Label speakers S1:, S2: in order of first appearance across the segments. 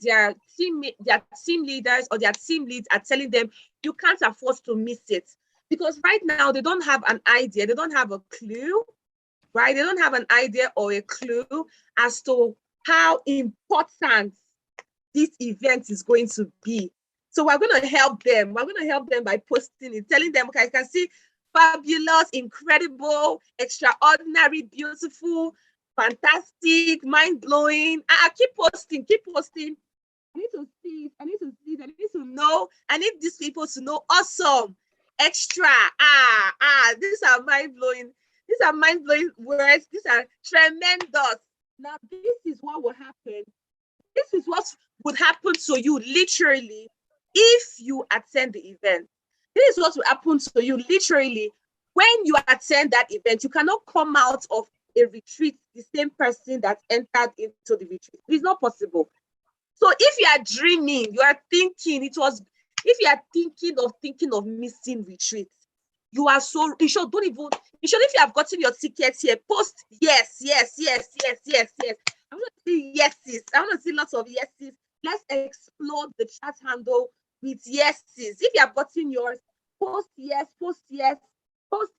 S1: their team leaders or their team leads are telling them, you can't afford to miss it. Because right now they don't have an idea, they don't have a clue, right? They don't have an idea or a clue as to how important this event is going to be. So we're going to help them. We're going to help them by posting it, telling them, okay, I can see fabulous, incredible, extraordinary, beautiful, fantastic, mind-blowing. Keep posting, keep posting. I need to see it. I need to see it. I need to know. I need these people to know. Awesome. Extra. These are mind-blowing. These are mind-blowing words. These are tremendous. Now, this is what will happen. This is what would happen to you literally if you attend the event. This is what will happen to you literally when you attend that event. You cannot come out of a retreat the same person that entered into the retreat. It is not possible. So if you are dreaming, you are thinking if you are thinking of missing retreat, you are so, you should, don't even, you should, if you have gotten your tickets here, post yes. I want to see yeses. I want to see lots of yeses. Let's explode the chat handle with yeses. If you have gotten yours, post yes. Post yes. If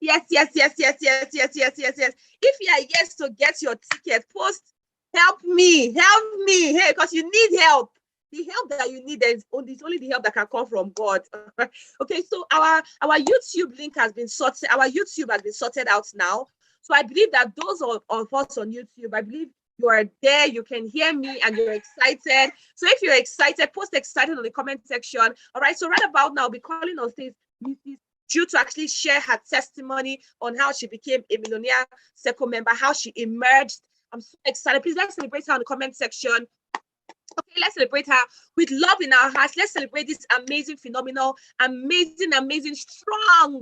S1: you are yes to get your ticket, post help me. Hey, because you need help. The help that you need is only the help that can come from God. Okay, so our YouTube link has been sorted. Our YouTube has been sorted out now. So I believe that those of us on YouTube, I believe you are there, you can hear me, and you're excited. So if you're excited, post excited on the comment section. All right, so right about now, I'll be calling on stage Mrs. Ju to actually share her testimony on how she became a Millionaire Circle member, how she emerged. I'm so excited. Please, let's celebrate her in the comment section. Okay, let's celebrate her with love in our hearts. Let's celebrate this amazing, phenomenal, amazing, strong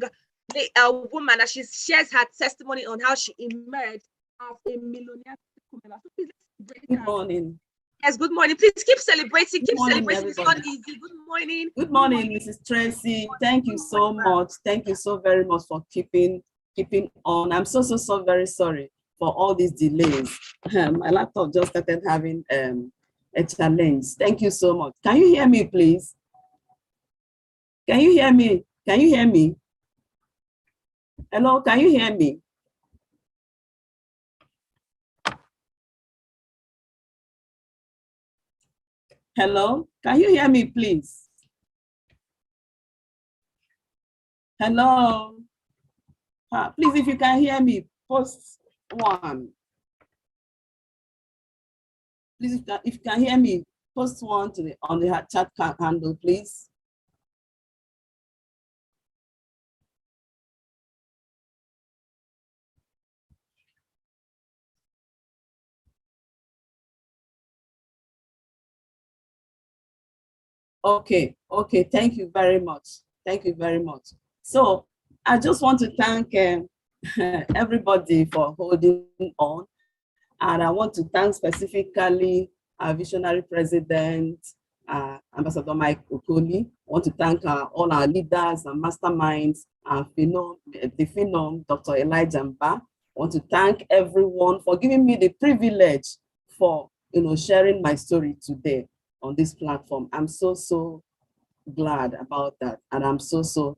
S1: woman as she shares her testimony on how she emerged as a Millionaire Circle member. So please, let's celebrate her.
S2: Good morning.
S1: Yes, good morning. Please keep celebrating.
S2: Good morning,
S1: Celebrating. It's not easy. Good morning.
S2: Good morning, Mrs. Tracy. Thank you so much. Thank you so very much for keeping on. I'm so very sorry for all these delays. My laptop just started having a challenge. Thank you so much. Can you hear me, please? Can you hear me? Can you hear me? Hello, can you hear me? Hello, can you hear me, please? Hello. Please, if you can hear me, post one. Please, if you can hear me, post one on the chat handle, please. Okay, thank you very much. Thank you very much. So I just want to thank everybody for holding on. And I want to thank specifically our visionary president, Ambassador Mike Okoli. I want to thank all our leaders and masterminds, the Phenom, Dr. Elijah Mba. I want to thank everyone for giving me the privilege for sharing my story today on this platform. I'm so glad about that, and I'm so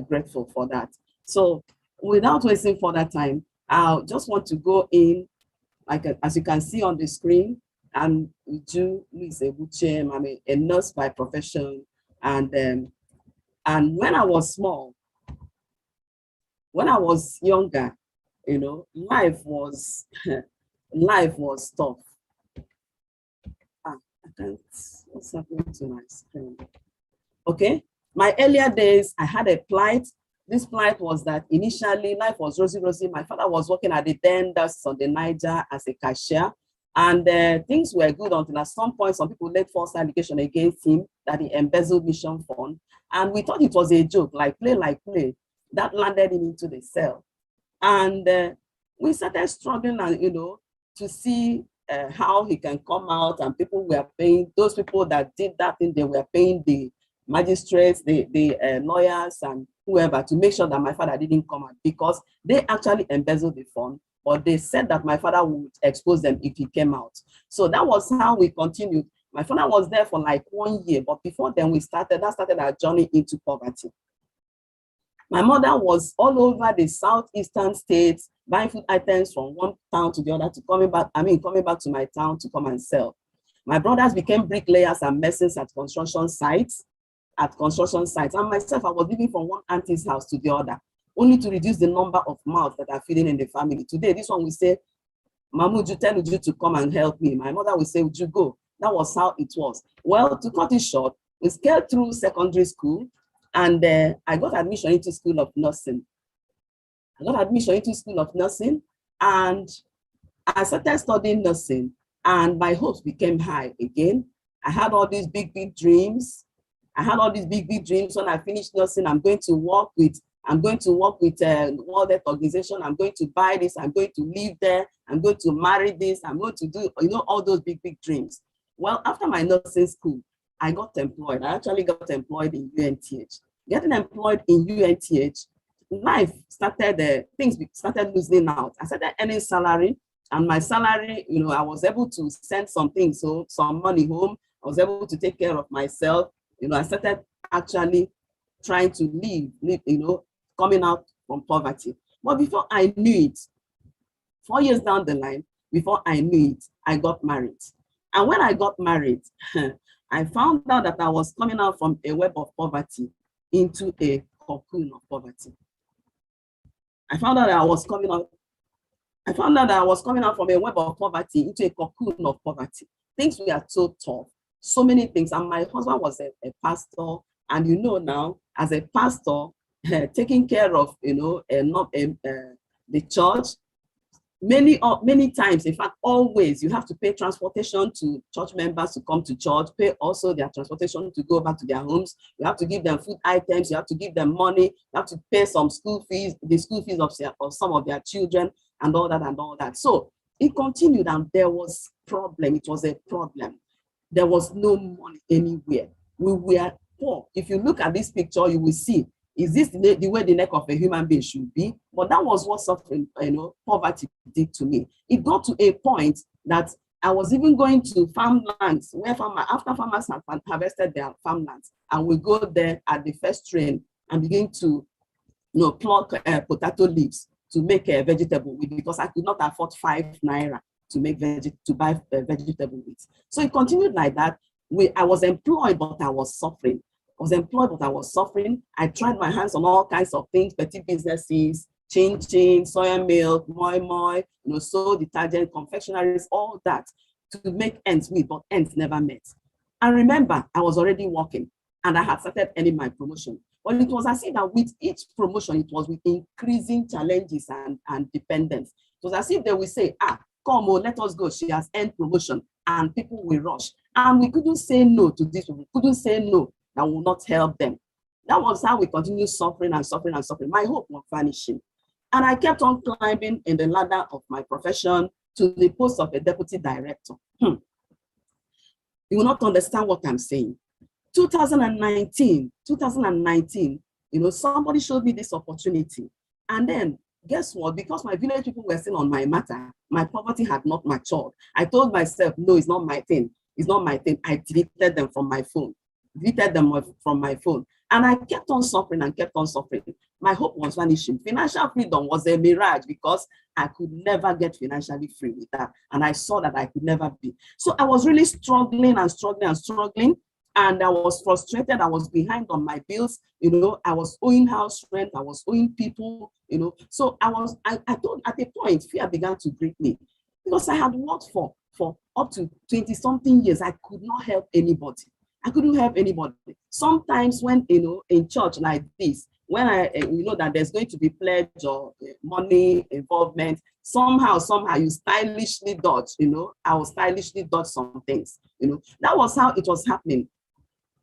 S2: grateful for that. So without wasting further time, I just want to go in. As you can see on the screen, I'm Ju Louise Ebuchem. I'm a nurse by profession, and when I was small, when I was younger, life was tough. What's happening to my screen? Okay, my earlier days, I had a plight. This plight was that initially life was rosy. My father was working at the Den that's on the Niger as a cashier, and things were good until at some point some people laid false allegation against him that he embezzled mission fund, and we thought it was a joke, like play. That landed him into the cell, and we started struggling, and to see how he can come out, and people were paying, those people that did that thing, they were paying the magistrates, the lawyers and whoever to make sure that my father didn't come out, because they actually embezzled the fund, but they said that my father would expose them if he came out. So that was how we continued. My father was there for like 1 year, but before then that started our journey into poverty. My mother was all over the southeastern states, buying food items from one town to the other coming back to my town to come and sell. My brothers became bricklayers and masons at construction sites. And myself, I was living from one auntie's house to the other, only to reduce the number of mouths that are feeding in the family. Today, this one will say, Mamu, would you tell Uju to come and help me? My mother will say, would you go? That was how it was. Well, to cut it short, we scaled through secondary school, and I got admission into School of Nursing. And I started studying nursing, and my hopes became high again. I had all these big dreams. When I finished nursing, I'm going to work with World Health Organization. I'm going to buy this. I'm going to live there. I'm going to marry this. I'm going to do, all those big dreams. Well, after my nursing school, I got employed. I actually got employed in UNTH. Getting employed in UNTH, things started loosening out. I started earning salary, and my salary, I was able to send some money home. I was able to take care of myself. I started actually trying to live, coming out from poverty. But before I knew it, 4 years down the line, I got married. And when I got married, I found out that I was coming out from a web of poverty into a cocoon of poverty. I found out that I was coming out from a web of poverty into a cocoon of poverty. Things were so tough, so many things. And my husband was a pastor, and now, as a pastor, taking care of the church, many times, in fact, always, you have to pay transportation to church members to come to church, pay also their transportation to go back to their homes. You have to give them food items, you have to give them money, you have to pay some school fees, the school fees of some of their children, and all that. So it continued, and there was problem. It was a problem. There was no money anywhere. We were poor. If you look at this picture, you will see, is this the way the neck of a human being should be? But that was what suffering, poverty did to me. It got to a point that I was even going to farmlands where after farmers have harvested their farmlands, and we go there at the first train and begin to, pluck potato leaves to make a vegetable with, because I could not afford 5 naira to buy vegetable with. So it continued like that. I was employed, but I was suffering. I tried my hands on all kinds of things, petty businesses, chin, soya milk, moi, soap, detergent, confectionaries, all that, to make ends meet, but ends never met. I remember I was already working, and I had started earning my promotion. But it was as if that with each promotion, it was with increasing challenges and dependence. It was as if they would say, come on, let us go. She has earned promotion, and people will rush. And we couldn't say no to this. We couldn't say no that will not help them. That was how we continued suffering. My hope was vanishing. And I kept on climbing in the ladder of my profession to the post of a deputy director. You will not understand what I'm saying. 2019, somebody showed me this opportunity. And then, guess what? Because my village people were still on my matter, my poverty had not matured. I told myself, no, it's not my thing. I deleted them from my phone. And I kept on suffering. My hope was vanishing. Financial freedom was a mirage, because I could never get financially free with that. And I saw that I could never be. So I was really struggling. And I was frustrated. I was behind on my bills. I was owing house rent. I was owing people, So I thought at a point, fear began to grip me, because I had worked for up to 20-something years. I could not help anybody. I couldn't help anybody. Sometimes when, in church like this, when that there's going to be pledge or money involvement, somehow you stylishly dodge, I will stylishly dodge some things, That was how it was happening.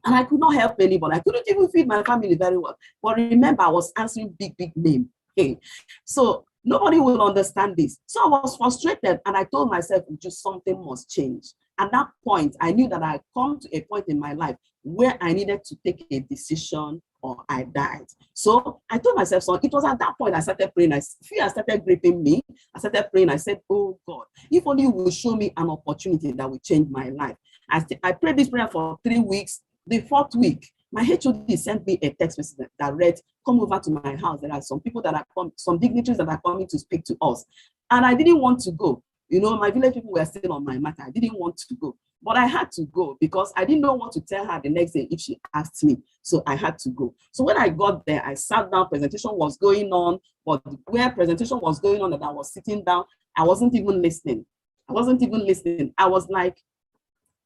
S2: And I could not help anybody. I couldn't even feed my family very well. But remember, I was answering big name. Okay. So nobody will understand this. So I was frustrated, and I told myself, just something must change. At that point, I knew that I had come to a point in my life where I needed to take a decision or I died. So I told myself, so it was at that point I started praying. Fear started gripping me. I started praying. I said, oh God, if only you will show me an opportunity that will change my life. I prayed this prayer for 3 weeks. The 4th week, my HOD sent me a text message that read, come over to my house. There are some people that are some dignitaries that are coming to speak to us. And I didn't want to go. You know, my village people were still on my matter. I didn't want to go. But I had to go because I didn't know what to tell her the next day if she asked me. So I had to go. So when I got there, I sat down, presentation was going on, but where presentation was going on and I was sitting down, I wasn't even listening. I wasn't even listening. I was like,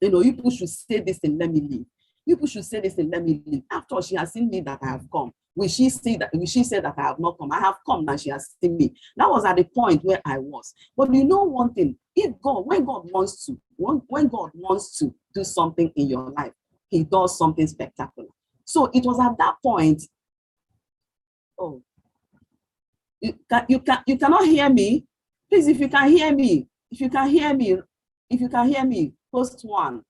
S2: you know, you people should say this and let me leave. You people should say this and let me leave. After she has seen me that I have come, will she say that I have not come? I have come and she has seen me. That was at the point where I was. But you know one thing, when God wants to do something in your life, he does something spectacular. So it was at that point. Oh, you cannot hear me. Please, if you can hear me, post one.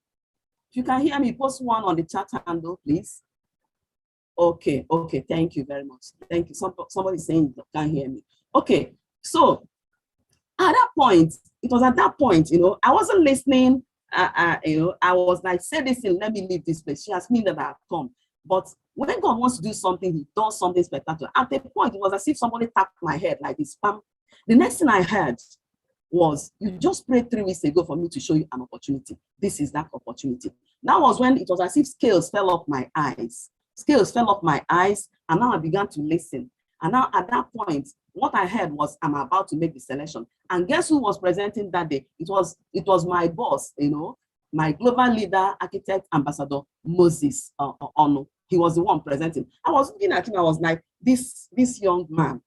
S2: If you can hear me, post one on the chat handle, please. Okay, thank you very much. Thank you. Somebody saying you can't hear me. Okay, so at that point, it was at that point, you know, I wasn't listening. You know, I was like, say this and let me leave this place. She has mean that I have come. But when God wants to do something, he does something spectacular. At the point, it was as if somebody tapped my head like this. Spam. The next thing I heard was, you just prayed 3 weeks ago for me to show you an opportunity. This is that opportunity. That was when it was as if scales fell off my eyes. Scales fell off my eyes, and now I began to listen. And now at that point, what I heard was, I'm about to make the selection. And guess who was presenting that day? It was my boss, you know, my global leader, architect, ambassador, Moses Ono. He was the one presenting. I was looking at him, I was like, this young man,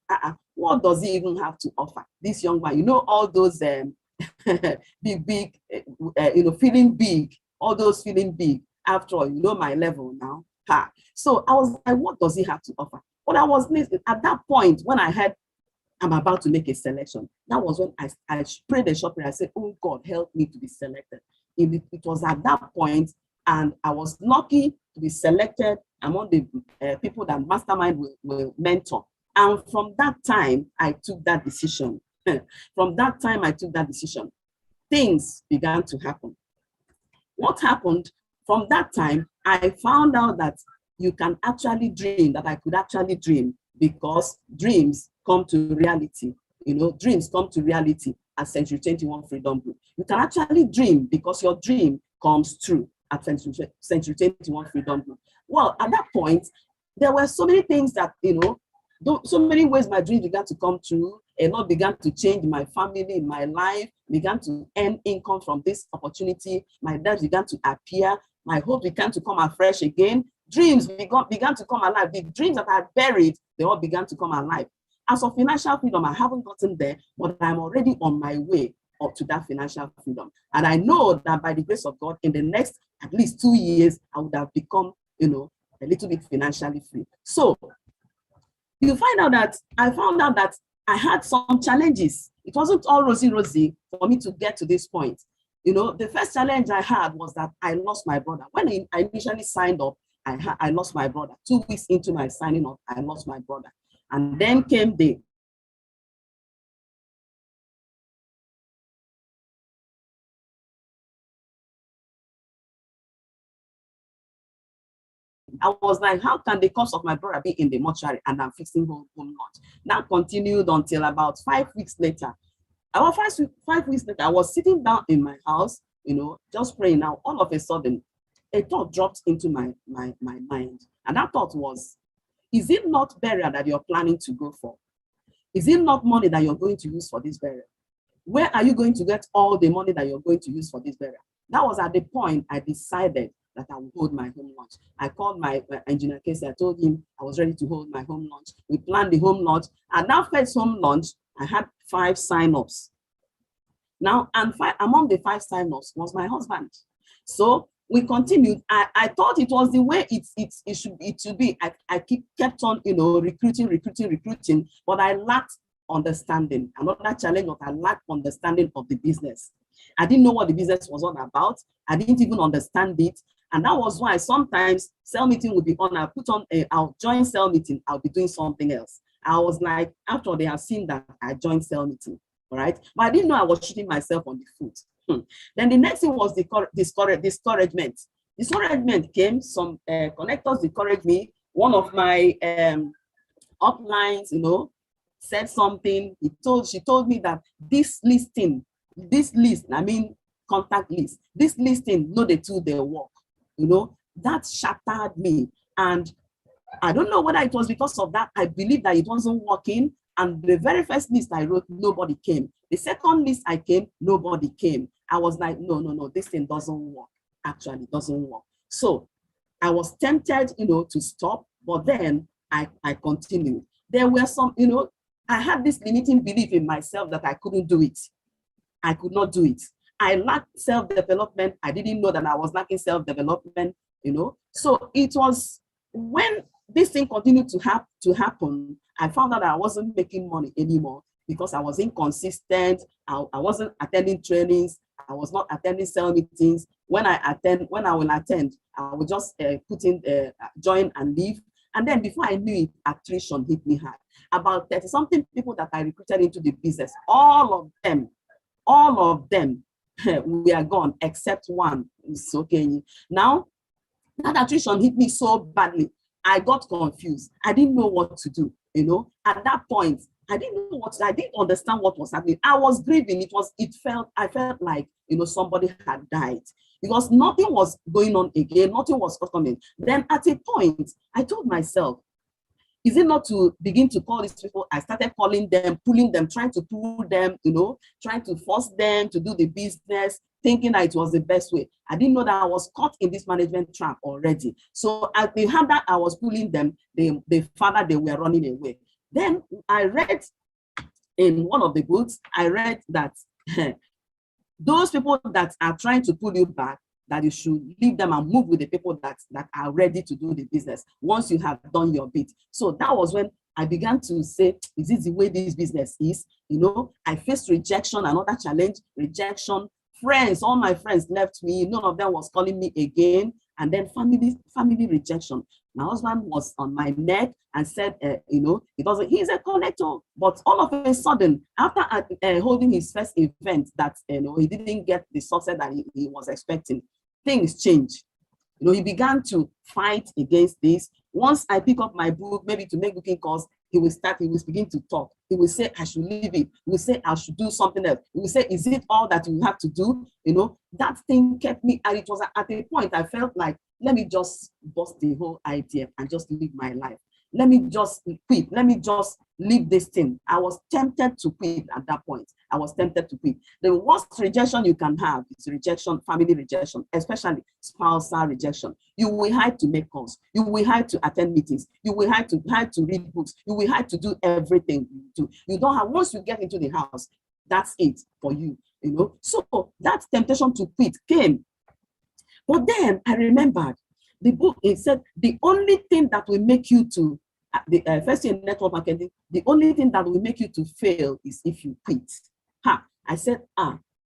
S2: what does he even have to offer? This young man, you know, all those big, you know, feeling big, all those feeling big. After all, you know my level now. So I was like, what does he have to offer? But I was listening. At that point, when I heard I'm about to make a selection, that was when I prayed a short prayer. I said, oh God, help me to be selected. It was at that point, and I was lucky to be selected among the people that Mastermind will mentor. And from that time, I took that decision. From that time, I took that decision. Things began to happen. What happened? From that time, I found out that you can actually dream, that I could actually dream, because dreams come to reality. You know, dreams come to reality at Century 21 Freedom Group. You can actually dream because your dream comes true at Century 21 Freedom Group. Well, at that point, there were so many things that, you know, so many ways my dreams began to come true. A lot began to change in my family, in my life, began to earn income from this opportunity. My debts began to appear. My hope began to come afresh again. Dreams began to come alive. The dreams that I had buried, they all began to come alive. As for financial freedom, I haven't gotten there, but I'm already on my way up to that financial freedom. And I know that by the grace of God, in the next at least 2 years, I would have become, you know, a little bit financially free. So you find out that I found out that I had some challenges. It wasn't all rosy for me to get to this point. You know, the first challenge I had was that I lost my brother. When I initially signed up, I lost my brother. 2 weeks into my signing up, I lost my brother. And then came the I was like, how can the corpse of my brother be in the mortuary and I'm fixing home launch? That continued until about 5 weeks later. About 5 weeks later, I was sitting down in my house, you know, just praying. Now, all of a sudden, a thought dropped into my mind. And that thought was, is it not burial that you're planning to go for? Is it not money that you're going to use for this burial? Where are you going to get all the money that you're going to use for this burial? That was at the point I decided that I would hold my home launch. I called my engineer Casey. I told him I was ready to hold my home launch. We planned the home launch. And that first home launch, I had 5 sign-ups. Now, and among the 5 sign-ups was my husband. So we continued. I thought it was the way it should be. I kept on, you know, recruiting, but I lacked understanding. Another challenge was I lacked understanding of the business. I didn't know what the business was all about. I didn't even understand it. And that was why sometimes cell meeting would be on. I'll join cell meeting. I'll be doing something else. I was like, after they have seen that I joined cell meeting, all right? But I didn't know I was shooting myself on the foot. Then the next thing was discouragement. Discouragement came, some connectors discouraged me. One of my uplines, said something. She told me that this list, I mean contact list, this listing, no, they work. That shattered me. And I don't know whether it was because of that. I believe that it wasn't working. And the very first list I wrote, nobody came. The second list I came, nobody came. I was like, no, this thing doesn't work. Actually, it doesn't work. So I was tempted, to stop, but then I continued. There were some, I had this limiting belief in myself that I couldn't do it. I could not do it. I lacked self-development. I didn't know that I was lacking self-development, So it was when this thing continued to happen, I found out that I wasn't making money anymore because I was inconsistent. I wasn't attending trainings. I was not attending sales meetings. When I will attend, I will just put in, join and leave. And then before I knew it, attrition hit me hard. About 30-something people that I recruited into the business, all of them we are gone except one. It's okay. Now, that attrition hit me so badly. I got confused. I didn't know what to do. At that point, I didn't understand what was happening. I was grieving. I felt like, somebody had died because nothing was going on again. Nothing was coming. Then at a point, I told myself, is it not to begin to call these people? I started calling them, pulling them, trying to pull them, trying to force them to do the business, thinking that it was the best way. I didn't know that I was caught in this management trap already. So as they had that, I was pulling them, they were running away. Then I read in one of the books, I read that those people that are trying to pull you back, that you should leave them and move with the people that are ready to do the business once you have done your bit. So that was when I began to say, is this the way this business is? I faced rejection, another challenge, rejection. Friends, all my friends left me. None of them was calling me again. And then family rejection. My husband was on my neck and said, he's a connector. But all of a sudden, after holding his first event that, he didn't get the success that he was expecting, things changed. He began to fight against this. Once I pick up my book, maybe to make booking calls, he will begin to talk. He will say, I should leave it. He will say, I should do something else. He will say, is it all that you have to do? That thing kept me, and it was at a point I felt like, let me just bust the whole idea and just live my life. Let me just quit. Let me just leave this thing. I was tempted to quit at that point. I was tempted to quit. The worst rejection you can have is rejection, family rejection, especially spousal rejection. You will hide to make calls. You will hide to attend meetings. You will hide to read books. You will hide to do everything you do. You don't have, once you get into the house, that's it for you, So that temptation to quit came. But then I remembered the book, it said the only thing that will make you to, first in network marketing, the only thing that will make you to fail is if you quit. I said,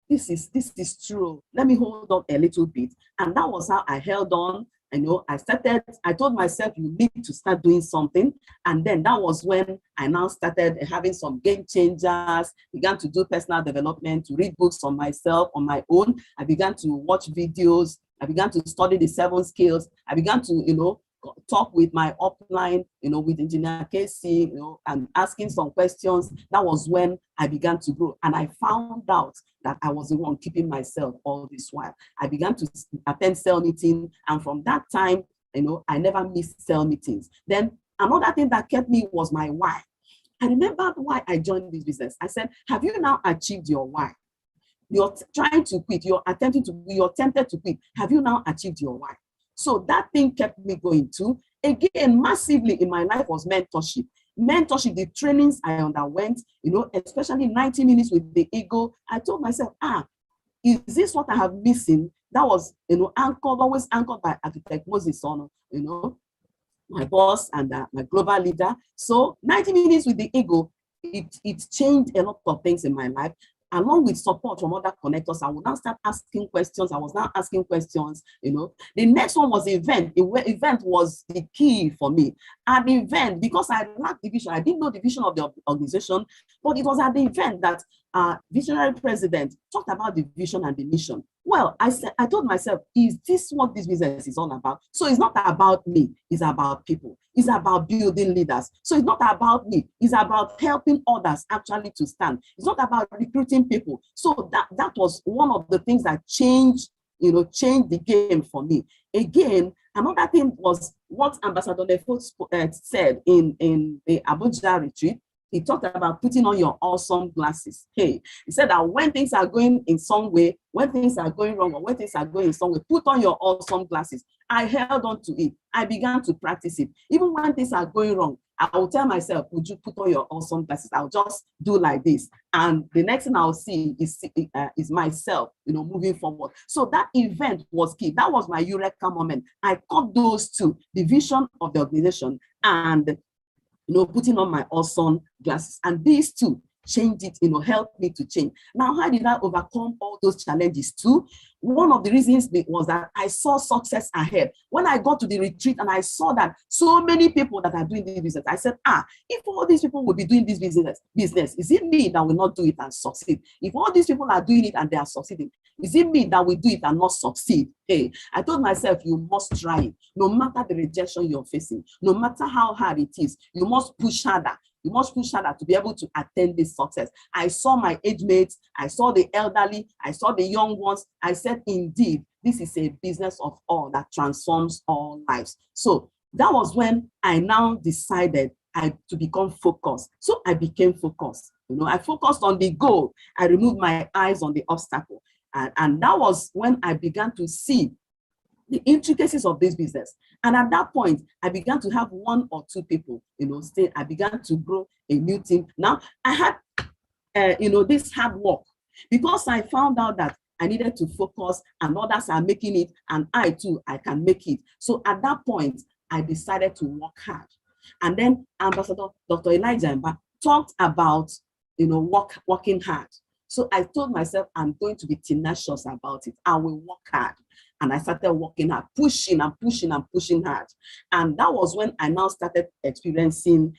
S2: this is true. Let me hold on a little bit. And that was how I held on. I told myself, you need to start doing something. And then that was when I now started having some game changers, began to do personal development, to read books on myself, on my own. I began to watch videos. I began to study the 7 skills. I began to, talk with my upline, with Engineer Casey, and asking some questions. That was when I began to grow. And I found out that I was the one keeping myself all this while. I began to attend cell meetings. And from that time, I never missed cell meetings. Then another thing that kept me was my why. I remembered why I joined this business. I said, have you now achieved your why? You're trying to quit. You're tempted to quit. Have you now achieved your why? So that thing kept me going too. Again, massively in my life was mentorship. Mentorship, the trainings I underwent, especially 90 minutes with the ego. I told myself, is this what I have missing? That was, always anchored by Architect Moses Ono, my boss and my global leader. So 90 minutes with the ego, it changed a lot of things in my life. along with support from other connectors, I would now start asking questions. I was now asking questions, you know. The next one was event. Event was the key for me. At the event, because I lacked the vision, I didn't know the vision of the organization, but it was at the event that visionary president talked about the vision and the mission. Well, I told myself, is this what this business is all about? So it's not about me, it's about people. It's about building leaders. So it's not about me, it's about helping others actually to stand. It's not about recruiting people. So that was one of the things that changed the game for me. Again, another thing was what Ambassador Defo said in the Abuja retreat. He talked about putting on your awesome glasses. Hey, he said that when things are going in some way, when things are going wrong, or when things are going in some way, put on your awesome glasses. I held on to it. I began to practice it. Even when things are going wrong, I will tell myself, would you put on your awesome glasses? I'll just do like this. And the next thing I'll see is myself, moving forward. So that event was key. That was my eureka moment. I caught those two, the vision of the organization and putting on my awesome glasses. And these two changed it, helped me to change. Now, how did I overcome all those challenges too? One of the reasons was that I saw success ahead. When I got to the retreat and I saw that so many people that are doing this business, I said, if all these people will be doing this business, is it me that will not do it and succeed? If all these people are doing it and they are succeeding, is it me that will do it and not succeed? Hey, I told myself, you must try it. No matter the rejection you're facing, no matter how hard it is, you must push harder. You must push harder to be able to attain this success. I saw my age mates, I saw the elderly, I saw the young ones. I said, indeed, this is a business of all that transforms all lives. So that was when I now decided to become focused. So I became focused. I focused on the goal. I removed my eyes on the obstacle. And that was when I began to see the intricacies of this business. And at that point, I began to have one or two people, I began to grow a new team. Now I had, this hard work because I found out that I needed to focus and others are making it and I too, I can make it. So at that point, I decided to work hard. And then Ambassador Dr. Elijah Mba talked about, working hard. So I told myself, I'm going to be tenacious about it. I will work hard. And I started working hard, pushing and pushing and pushing hard. And that was when I now started experiencing,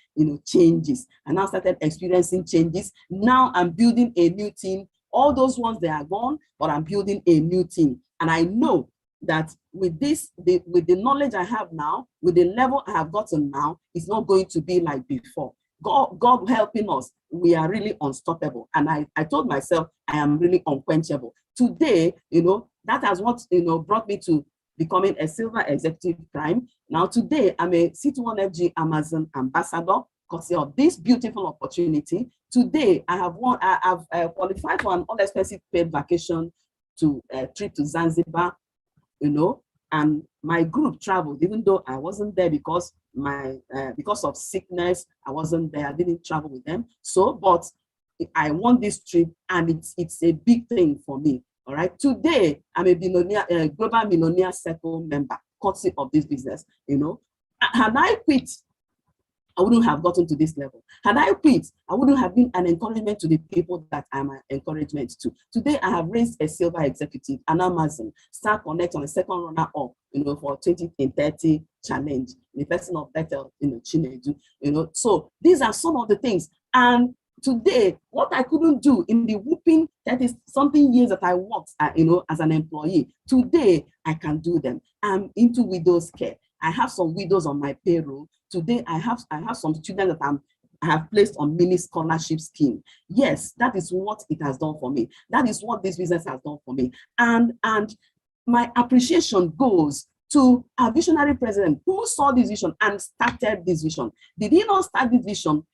S2: changes. I now started experiencing changes. Now I'm building a new team. All those ones, they are gone, but I'm building a new team. And I know that with this, with the knowledge I have now, with the level I have gotten now, it's not going to be like before. God helping us, we are really unstoppable. And I told myself, I am really unquenchable. Today, that has what, brought me to becoming a Silver Executive Prime. Now today, I'm a C21FG Amazon ambassador, because of this beautiful opportunity. Today, I have qualified for an all-expensive paid vacation to a trip to Zanzibar, and my group traveled, even though I wasn't there because of sickness, I wasn't there, I didn't travel with them. So, but I won this trip and it's a big thing for me. All right. Today, I'm a Global Millionaire Circle member, courtesy of this business. Had I quit, I wouldn't have gotten to this level. Had I quit, I wouldn't have been an encouragement to the people that I'm an encouragement to. Today, I have raised a Silver Executive, an Amazon, Star Connect on a second runner-up, for 2030 challenge, the person of Bethel, Chinedu, So these are some of the things. And today, what I couldn't do in the whooping 30-something years that I worked, as an employee, today I can do them. I'm into widows care. I have some widows on my payroll. Today, I have some students that I have placed on mini scholarship scheme. Yes, that is what it has done for me. That is what this business has done for me. And my appreciation goes to our visionary president who saw this vision and started this vision. Did he not start this vision?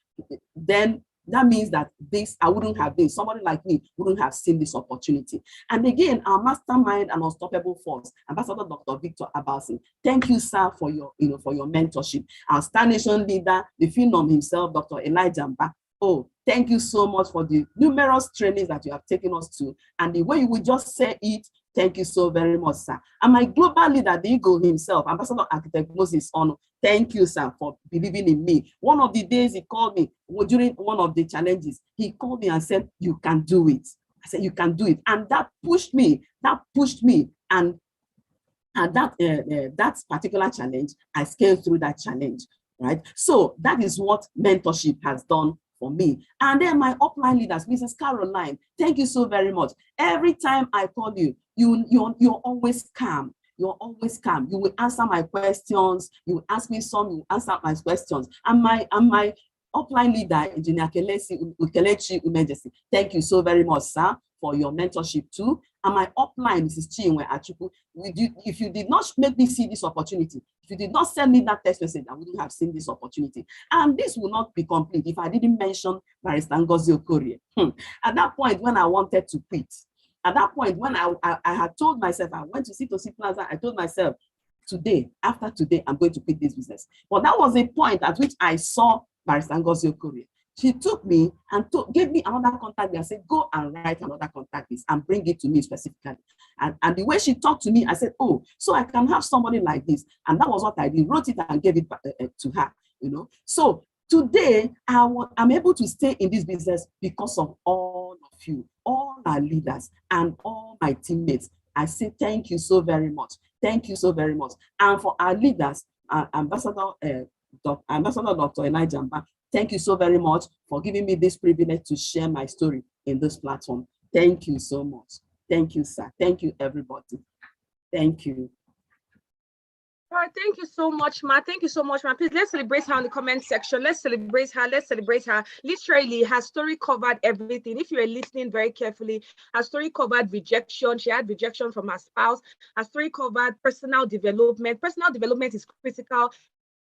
S2: Then that means that I wouldn't have been, somebody like me wouldn't have seen this opportunity. And again, our mastermind and unstoppable force, Ambassador Dr. Victor Abasin, thank you, sir, for your mentorship. Our Star Nation leader, the phenom himself, Dr. Elijah Mba. Oh, thank you so much for the numerous trainings that you have taken us to. And the way you would just say it, thank you so very much, sir. And my global leader, the Eagle himself, Ambassador Architect Moses Ono, thank you, sir, for believing in me. One of the days he called me, during one of the challenges, he called me and said, you can do it. I said, you can do it. And that pushed me. And that particular challenge, I scaled through that challenge, right? So that is what mentorship has done for me. And then my upline leaders, Mrs. Caroline, thank you so very much. Every time I call you, you're always calm. You're always calm. You will answer my questions. You will ask me some, you will answer my questions. And my upline leader, Engineer Kelechi Umejesi, thank you so very much, sir, for your mentorship too. And my upline, Mrs. Chinwe Achuku, if you did not make me see this opportunity, if you did not send me that text message, I wouldn't have seen this opportunity. And this will not be complete if I didn't mention Barrister Ngozi Okorie. At that point, when I wanted to quit, at that point, when I had told myself, I went to C2C Plaza, I told myself, today, after today, I'm going to quit this business. But that was a point at which I saw Barrister Ngozi Okorie. She took me and gave me another contact list and said, go and write another contact list and bring it to me specifically. And the way she talked to me, I said, oh, so I can have somebody like this. And that was what I did, wrote it and gave it to her, you know. So today, I'm able to stay in this business because of all of you, all our leaders and all my teammates. I say thank you so very much. Thank you so very much. And for our leaders, Ambassador Dr. Elijah Mba, thank you so very much for giving me this privilege to share my story in this platform. Thank you so much. Thank you, sir. Thank you, everybody. Thank you.
S1: All right, thank you so much, Ma. Thank you so much, Ma. Please, let's celebrate her in the comment section. Let's celebrate her. Let's celebrate her. Literally, her story covered everything. If you were listening very carefully, her story covered rejection. She had rejection from her spouse. Her story covered personal development. Personal development is critical.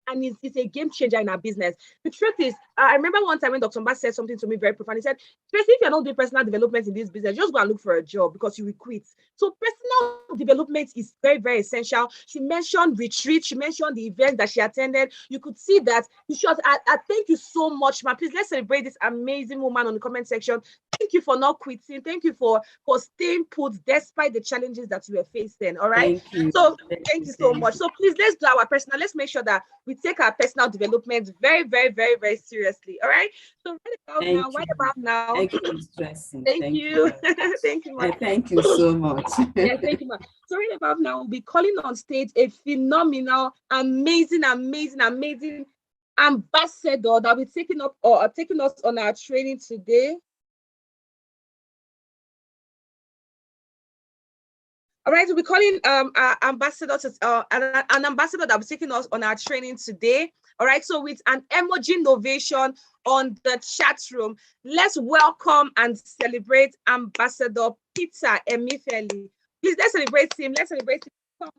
S1: And it's a game changer in our business. The truth is, I remember one time when Dr. Mba said something to me very profound. He said, especially if you're not doing personal development in this business, just go and look for a job because you will quit. So personal development is very, very essential. She mentioned retreat. She mentioned the event that she attended. You could see that. In short, I thank you so much, ma. Please, let's celebrate this amazing woman on the comment section. Thank you for not quitting. Thank you for staying put despite the challenges that you were facing. All right.
S2: Thank you.
S1: So thank you so much. So please, let's do our personal. Let's make sure that we take our personal development very, very, very, very seriously. All right. So right about now.
S2: Thank you, stressing.
S1: Thank you. Thank you,
S2: Ma. Thank you so much.
S1: Yeah, thank you, Ma. So right about now, we'll be calling on stage a phenomenal, amazing ambassador that will be taking us on our training today. All right, we'll be calling our ambassador to an ambassador that will be taking us on our training today. All right, so with an emoji novation on the chat room, let's welcome and celebrate Ambassador Peter Emifele. Please, let's celebrate him. Let's celebrate him.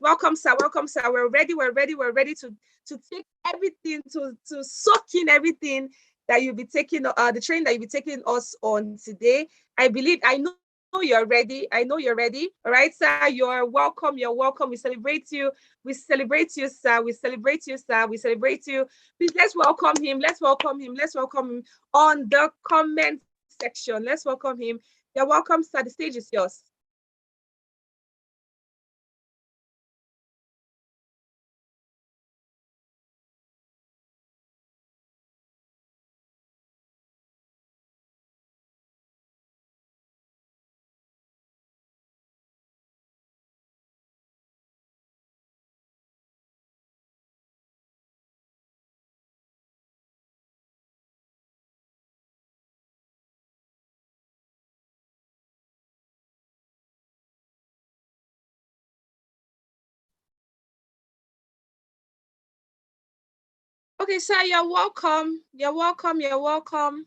S1: Welcome, sir. Welcome, sir. We're ready to take everything, to soak in everything that you'll be taking, the training that you'll be taking us on today. I know you're ready. I know you're ready. All right, sir. You're welcome. You're welcome. We celebrate you. We celebrate you, sir. We celebrate you, sir. We celebrate you. Please, let's welcome him. Let's welcome him. Let's welcome him on the comment section. Let's welcome him. You're welcome, sir. The stage is yours. Okay, sir, you're welcome. You're welcome. You're welcome.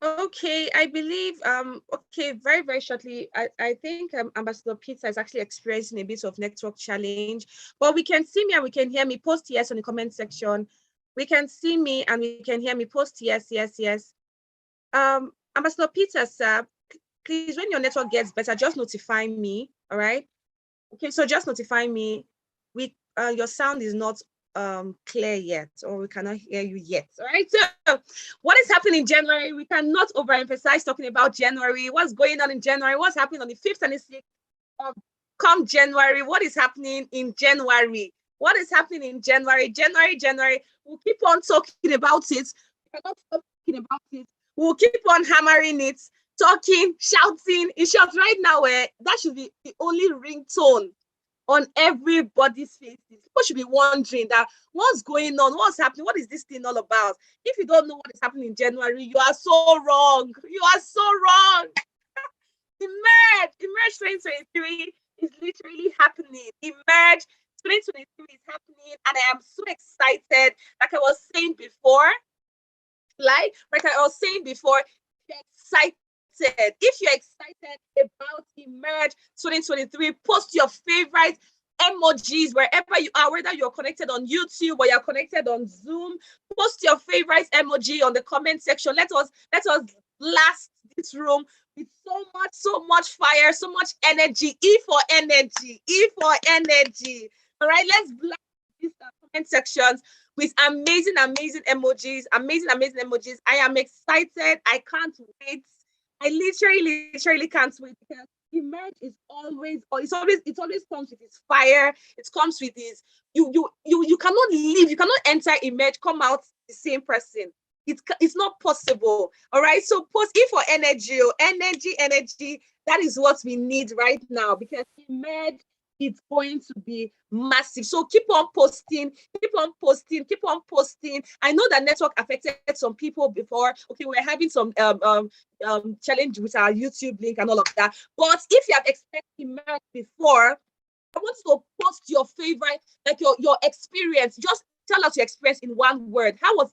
S1: Okay, I believe okay, very, very shortly. I think Ambassador Peter is actually experiencing a bit of network challenge, but we can see me and we can hear me. Post yes on the comment section. We can see me and we can hear me. Post yes, yes, yes. Ambassador Peter, sir, please, when your network gets better, just notify me. All right. Okay, so just notify me. Your sound is not clear yet, or we cannot hear you yet. All right. So what is happening in January? We cannot overemphasize talking about January. What's going on in January? What's happening on the 5th and the 6th of come January? What is happening in January? What is happening in January? January. We'll keep on talking about it. We cannot stop talking about it. We'll keep on hammering it, talking, shouting. In short, right now, that should be the only ringtone on everybody's faces. People should be wondering that what's going on, what's happening, what is this thing all about? If you don't know what is happening in January, you are so wrong. You are so wrong. Emerge 2023 is literally happening. Emerge 2023 is happening, and I am so excited. Like I was saying before, excited. If you're excited about Emerge 2023, post your favorite emojis wherever you are, whether you're connected on YouTube or you're connected on Zoom. Post your favorite emoji on the comment section. Let us blast this room with so much fire, so much energy. E for energy. All right, let's blast these comment sections with amazing emojis. I am excited. I can't wait. I literally can't wait, because Emerge is always comes with its fire. It comes with this. You cannot leave. You cannot enter Emerge, come out the same person. It's not possible. All right. So post it for energy. Energy. That is what we need right now, because Emerge, it's going to be massive. So keep on posting. I know that network affected some people before. Okay, we're having some challenge with our YouTube link and all of that. But if you have experienced Emerge before, I want you to post your favorite, like your experience. Just tell us your experience in one word. How was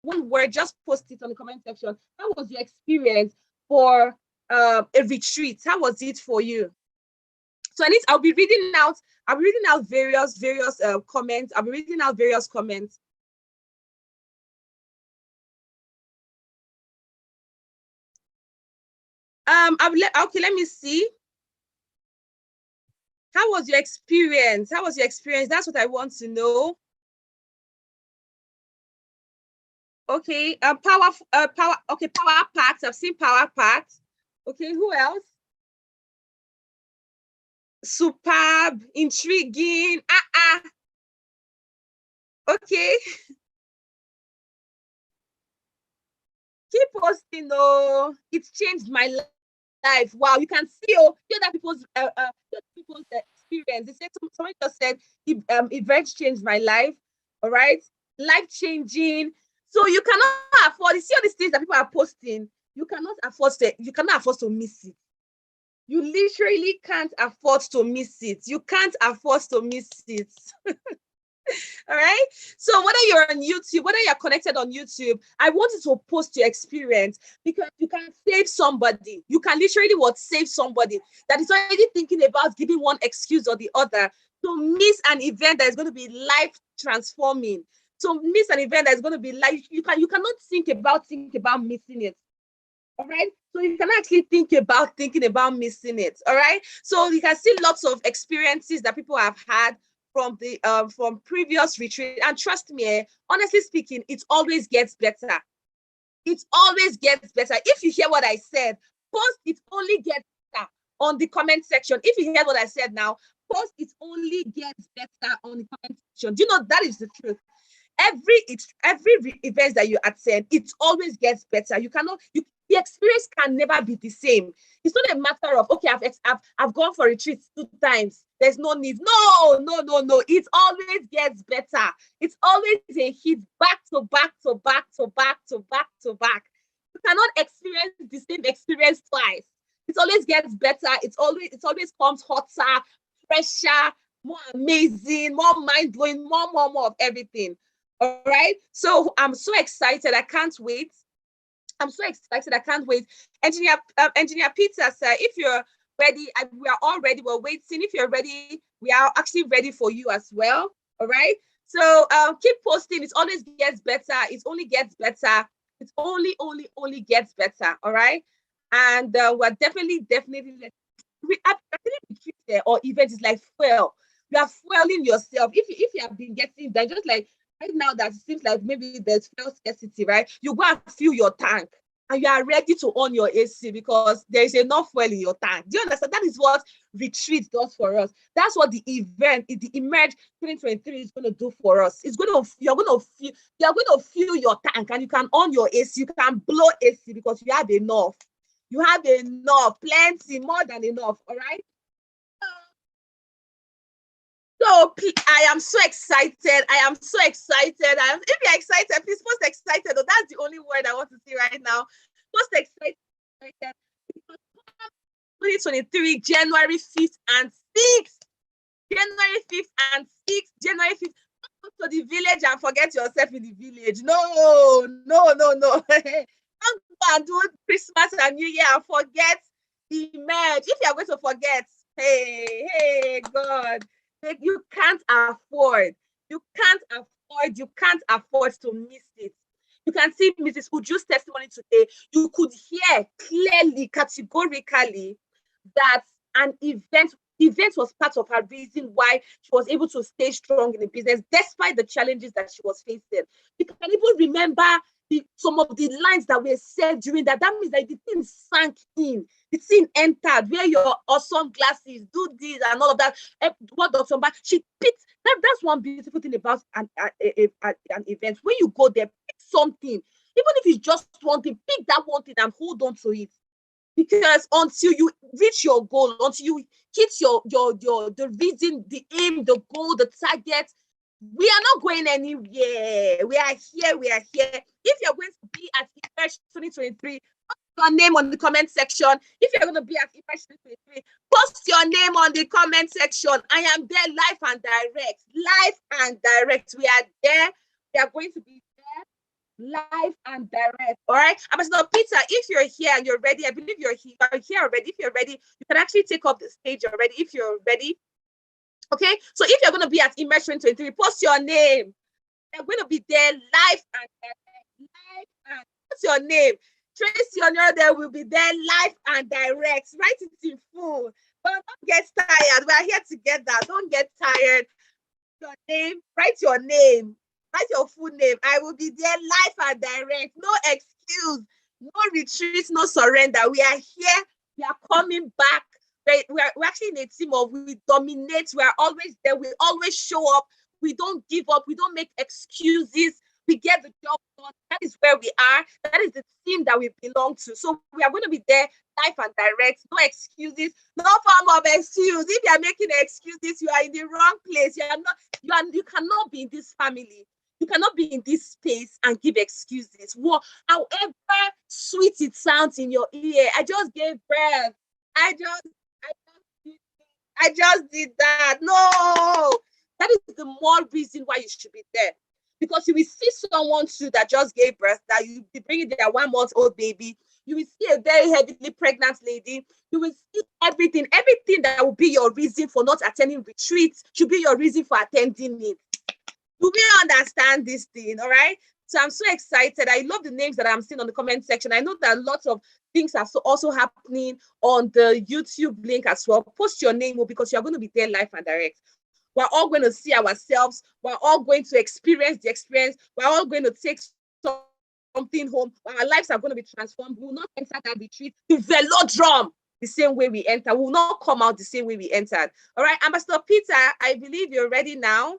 S1: one word? Just post it on the comment section. How was your experience for a retreat? How was it for you? So I'll be reading out various comments. I'll be reading out various comments. Okay, let me see. How was your experience? That's what I want to know. Okay, power packs. I've seen power packs. Okay, who else? Superb, intriguing. Okay. Keep posting. Oh, it's changed my life. Wow, you can see other people's experience. They said someone just said events changed my life. All right, life changing. So you cannot afford. You see all these things that people are posting. You cannot afford to miss it. You literally can't afford to miss it. You can't afford to miss it. All right. So whether you're on YouTube, whether you're connected on YouTube, I want you to post your experience, because you can save somebody. You can literally save somebody that is already thinking about giving one excuse or the other to miss an event that is going to be life transforming. To miss an event that is going to be life, you cannot think about missing it. All right. So you can actually think about missing it. All right. So you can see lots of experiences that people have had from the from previous retreat. And trust me, honestly speaking, it always gets better. It always gets better. If you hear what I said, post it only gets better on the comment section. If you hear what I said now, post it only gets better on the comment section. Do you know that is the truth? Every event that you attend, it always gets better. The experience can never be the same. It's not a matter of, okay, I've gone for retreats 2 times. There's no need. No. It always gets better. It's always a hit back to back. You cannot experience the same experience twice. It always gets better. It always comes hotter. fresher, more amazing, more mind-blowing, more of everything. All right. So I'm so excited. I can't wait. I'm so excited. I can't wait. Engineer Peter, sir, if you're ready, we are all ready. We're waiting. If you're ready, we are actually ready for you as well. All right. So keep posting. It always gets better. It only gets better. It only gets better. All right. And we're definitely retreat there or event is like fuel. You are fueling yourself. If you have been getting that, just like right now that it seems like maybe there's fuel scarcity, right? You go and fill your tank and you are ready to on your AC because there is enough fuel in your tank. Do you understand? That is what retreat does for us. That's what the event, the Emerge 2023 is going to do for us. It's going to you're going to fill your tank and you can on your AC. You can blow AC because you have enough. You have enough, plenty, more than enough. All right. So I am so excited. I am so excited. If you're excited, please post excited. Oh, that's the only word I want to see right now. Post excited. 2023, January 5th and 6th. January 5th and 6th. January 5th. Don't go to the village and forget yourself in the village. No. Don't go and do Christmas and New Year and forget the Emerge. If you are going to forget, hey, God. You can't afford to miss it. You can see Mrs. Uju's testimony today. You could hear clearly, categorically, that an event was part of her reason why she was able to stay strong in the business despite the challenges that she was facing. You can even remember some of the lines that were said during that. That means that the thing sank in. The thing entered. Wear your awesome glasses. Do this and all of that. What Dr. Mba, she picked. That's one beautiful thing about an event. When you go there, pick something. Even if it's just one thing, pick that one thing and hold on to it. Because until you reach your goal, until you hit the reason, the aim, the goal, the target, we are not going anywhere. We are here. If you're going to be at Emerge 2023, post your name on the comment section. If you're going to be at Emerge 2023, post your name on the comment section. I am there live and direct. Live and direct. We are there. We are going to be there live and direct. All right. Ambassador Peter, if you're here and you're ready, I believe you're here already. If you're ready, you can actually take up the stage already if you're ready. Okay, so if you're going to be at Emerge 2023, post your name. They're going to be there live and direct. Post your name. Tracy Onyo there will be there live and direct. Write it in full. But don't get tired. We are here together. Don't get tired. Your name. Write your name. Write your full name. I will be there live and direct. No excuse. No retreat. No surrender. We are here. We are coming back. We're actually in a team of we dominate. We are always there. We always show up. We don't give up. We don't make excuses. We get the job done. That is where we are. That is the team that we belong to. So we are going to be there live and direct. No excuses. No form of excuse. If you are making excuses, you are in the wrong place. You cannot be in this family. You cannot be in this space and give excuses. Well, however sweet it sounds in your ear, I just gave birth. I just did that. No, that is the more reason why you should be there. Because you will see someone too that just gave birth, that you be bringing their 1 month old baby. You will see a very heavily pregnant lady. You will see everything that will be your reason for not attending retreats should be your reason for attending it. Do we understand this thing? All right. So I'm so excited. I love the names that I'm seeing on the comment section. I know that lots of things are also happening on the YouTube link as well. Post your name because you're going to be there live and direct. We're all going to see ourselves. We're all going to experience the experience. We're all going to take something home. Our lives are going to be transformed. We will not enter that retreat the velodrome the same way we enter. We will not come out the same way we entered. All right, Ambassador Peter, I believe you're ready now.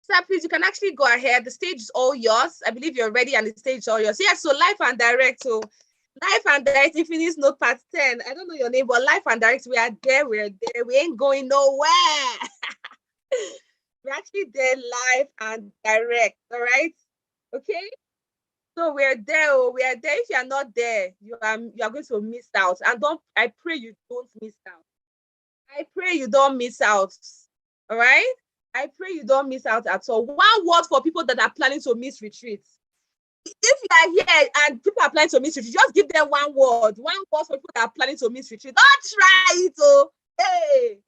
S1: Sir, please, you can actually go ahead. The stage is all yours. I believe you're ready and the stage is all yours. Yeah, so live and direct. So live and direct, Infinite Note Part 10. I don't know your name, but live and direct, we are there. We're there. We ain't going nowhere. We're actually there live and direct. All right? Okay? So we're there. Oh, we are there. If you are not there, you are going to miss out. And I pray you don't miss out. I pray you don't miss out. All right? I pray you don't miss out at all. One word for people that are planning to miss retreats. If you are here and people are planning to miss retreat, just give them one word. One word for people that are planning to miss retreat. Don't try it, oh. Hey,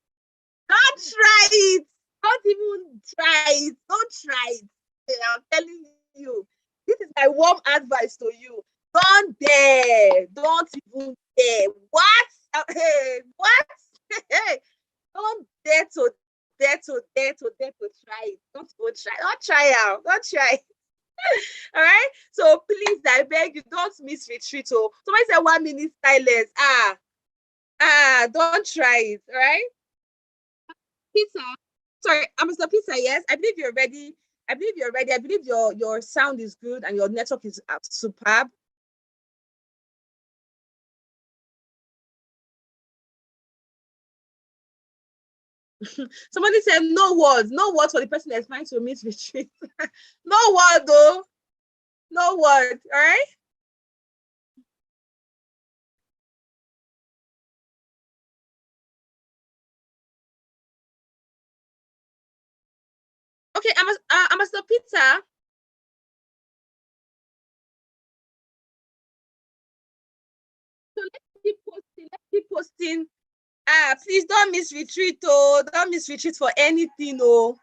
S1: don't try it. Don't even try it. Don't try it. Hey, I'm telling you. This is my warm advice to you. Don't dare. Don't even dare. What? Hey, what? Hey, don't dare to try it. Don't go try. Don't try out. Don't try. All right. So please, I beg you, don't miss retreat. Oh, somebody said 1 minute silence. Don't try it. All right. Peter. Sorry, I'm Mr. Peter. Yes, I believe you're ready. I believe you're ready. I believe your sound is good and your network is superb. Somebody said no words for the person that's trying to miss retreat. No word though. No word. All right. Okay, I'm Mr. Peter. So let's keep posting. Please don't miss retreat, oh. Don't miss retreat for anything, oh.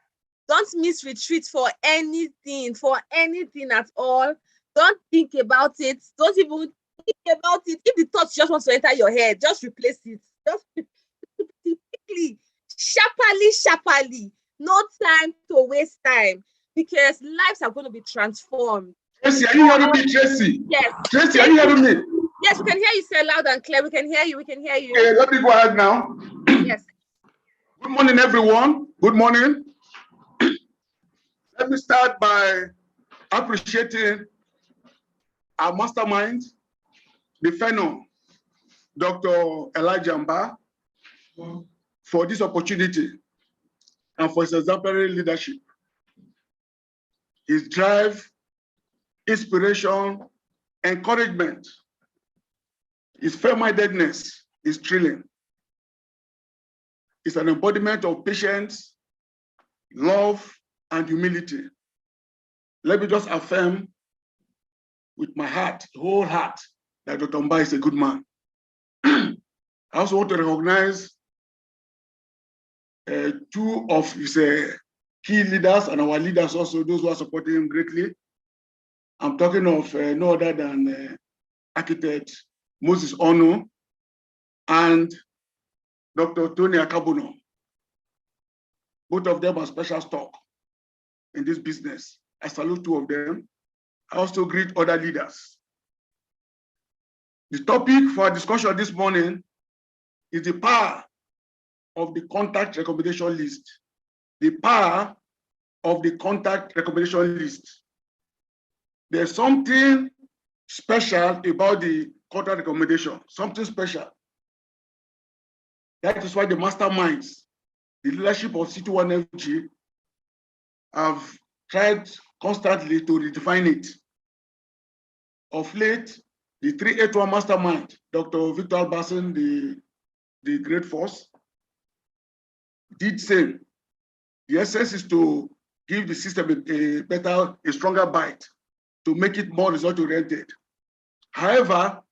S1: Don't miss retreat for anything at all. Don't think about it. Don't even think about it. If the thoughts just want to enter your head, just replace it. Just quickly, sharply. No time to waste time because lives are going to be transformed.
S3: Tracy, are you hearing me, Tracy?
S1: Yes.
S3: Tracy, are you hearing me?
S1: Yes, we can hear you, sir, loud and clear. We can hear you.
S3: Okay, let me go ahead now.
S1: Yes.
S3: Good morning, everyone. Good morning. Let me start by appreciating our mastermind, the Phenom, Dr. Elijah Mba, for this opportunity and for his exemplary leadership. His drive, inspiration, encouragement, his fair-mindedness is thrilling. It's an embodiment of patience, love, and humility. Let me just affirm with my heart, the whole heart, that Dr. Mba is a good man. I also want to recognize two of his key leaders and our leaders also, those who are supporting him greatly. I'm talking of no other than architect Moses Ono and Dr. Tony Akabono. Both of them are special stock in this business. I salute two of them. I also greet other leaders. The topic for our discussion this morning is the power of the contact recommendation list. The power of the contact recommendation list. There's something special about the contact recommendation, something special. That is why the masterminds, the leadership of C21 FG, have tried constantly to redefine it. Of late, the 381 mastermind, Dr. Victor Albasan, the great force, did same. The essence is to give the system a stronger bite, to make it more result-oriented. However,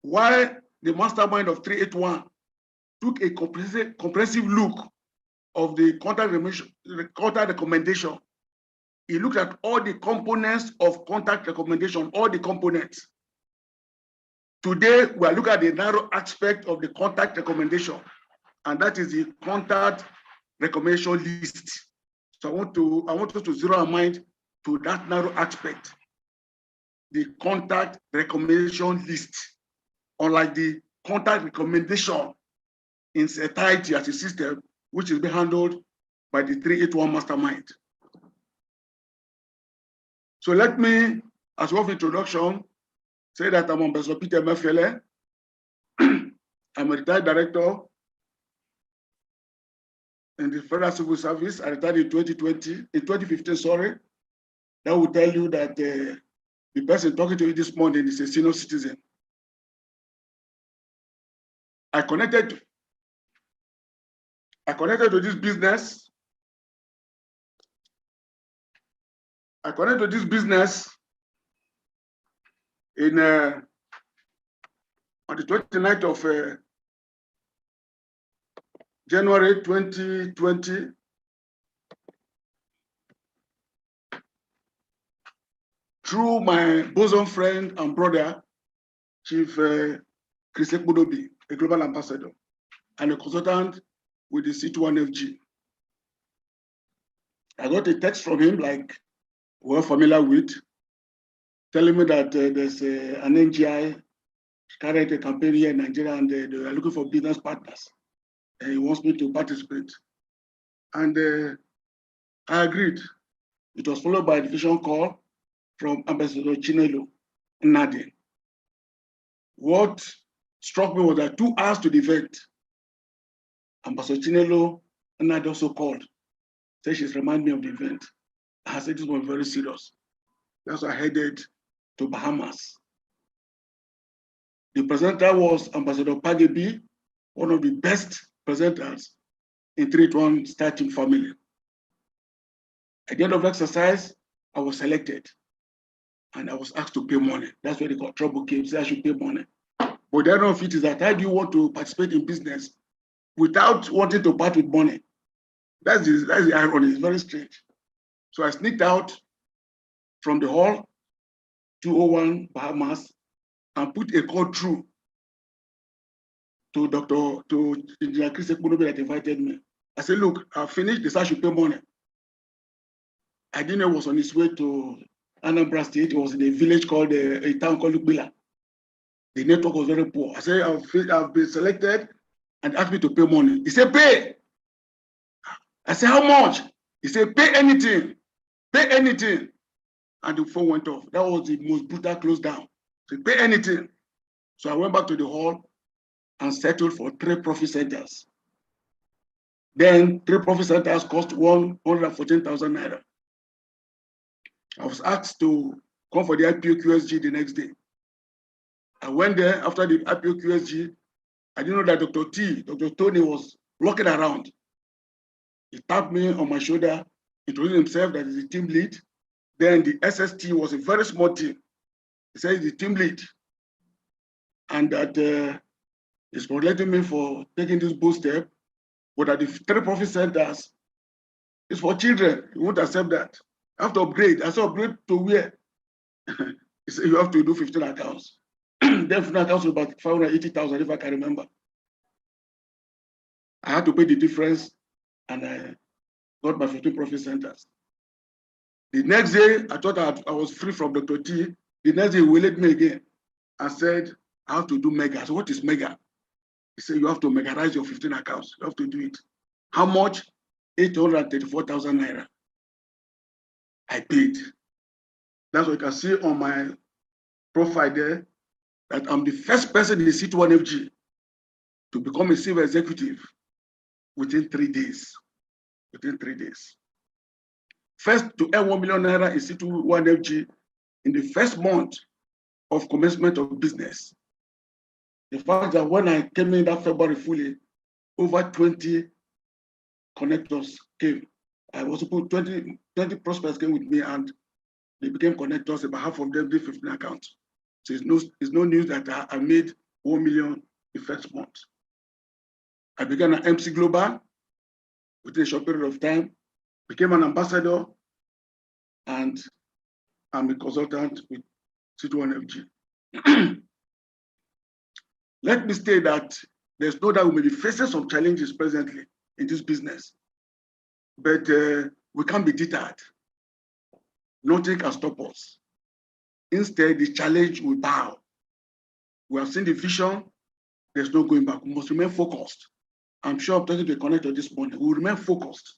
S3: while the mastermind of 381 took a comprehensive look of the contact recommendation, he looked at all the components of contact recommendation, all the components. Today, we are looking at the narrow aspect of the contact recommendation, and that is the contact recommendation list. So I want us to zero our mind to that narrow aspect, the contact recommendation list, unlike the contact recommendation in entirety as a system, which is being handled by the 381 mastermind. So let me, as of introduction, say that I'm Ambassador Peter Mefele. I'm a retired director in the Federal Civil Service. I retired in 2015, sorry. That will tell you that the person talking to you this morning is a senior citizen. I connected I connected to this business. I connected to this business in on the 29th of January 2020. Through my bosom friend and brother, Chief Chris Ekbudobi, a global ambassador, and a consultant with the C21FG. I got a text from him, like we're familiar with, telling me that there's an NGI carried a campaign here in Nigeria and they are looking for business partners. And he wants me to participate. And I agreed. It was followed by a division call from Ambassador Chinelo Nnadi. What struck me was that 2 hours to the event, Ambassador Chinelo Nnadi also called, said she's reminded me of the event. I said this was very serious. That's why I headed to Bahamas. The presenter was Ambassador Pagebi, one of the best presenters in 381 Star Team family. At the end of the exercise, I was selected and I was asked to pay money. That's where the trouble came, say I should pay money. But the other of it is that how do you want to participate in business without wanting to part with money? That's the irony, it's very strange. So I sneaked out from the hall, 201 Bahamas, and put a call through to Engineer Chris Ekbudobi that invited me. I said, look, I finished, they said I should pay money. I didn't know it was on his way to Anambra State. It was in a village called a town called Lukbila. The network was very poor. I said, I've been selected and asked me to pay money. He said, pay. I said, how much? He said, pay anything. Pay anything. And the phone went off. That was the most brutal close down. So pay anything. So I went back to the hall and settled for 3 profit centers. Then 3 profit centers cost 114,000 naira. I was asked to come for the IPO QSG the next day. I went there after the IPO QSG. I didn't know that Dr. Tony was walking around. He tapped me on my shoulder, introduced himself that he's the team lead. Then the SST was a very small team. He said he's the team lead. And that he's congratulating me for taking this bold step. But at the 3 profit centers, it's for children. He won't accept that. I have to upgrade. I said, upgrade to where? He said, you have to do 15 accounts. Then 15 accounts was about 580,000, if I can remember. I had to pay the difference, and I got my 15 profit centers. The next day, I thought I was free from Dr. T. The next day, he waylaid me again. I said, I have to do mega. So what is mega? He said, you have to megarize your 15 accounts. You have to do it. How much? 834,000 naira. I paid. That's what you can see on my profile there, that I'm the first person in the C21FG to become a civil executive within 3 days. Within 3 days. First to earn 1 million naira in C21FG in the first month of commencement of business. The fact that when I came in that February fully, over 20 connectors came. I was put 20 prospects came with me and they became connectors. About half of them did 15 accounts. So it's no news that I made 1 million the first month. I began at MC Global within a short period of time, became an ambassador, and I'm a consultant with C21FG. Let me state that there's no doubt we may be facing some challenges presently in this business, but we can't be deterred. Nothing can stop us. Instead, the challenge will bow. We have seen the vision. There's no going back. We must remain focused. I'm sure I'm talking to a connector this morning. We will remain focused.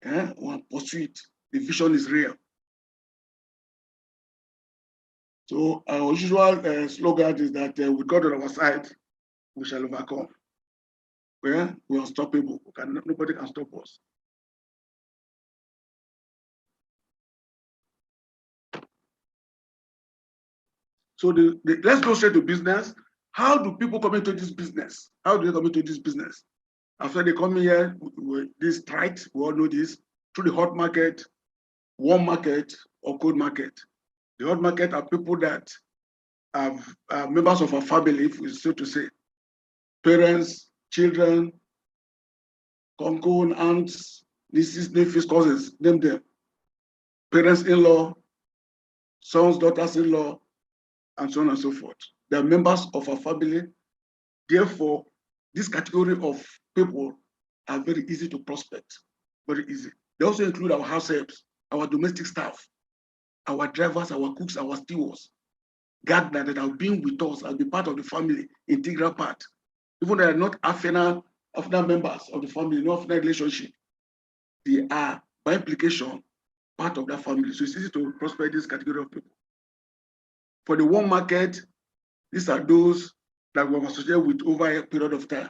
S3: We will pursue it. The vision is real. So our usual slogan is that with God on our side, we shall overcome. We are unstoppable. Nobody can stop us. So let's go straight to business. How do people come into this business? How do they come into this business? After they come here, this trite, we all know this, through the hot market, warm market, or cold market. The hot market are people that are members of our family, if we so to say, parents, children, uncle, aunts, nieces, nephews, cousins, name them. Parents-in-law, sons, daughters-in-law, and so on and so forth. They are members of our family. Therefore, this category of people are very easy to prospect, very easy. They also include our house helps, our domestic staff, our drivers, our cooks, our stewards, gardeners that have been with us and be part of the family, integral part. Even though they are not affinal members of the family, no affinal relationship, they are, by implication, part of that family. So it's easy to prospect this category of people. For the warm market, these are those that we have associated with over a period of time.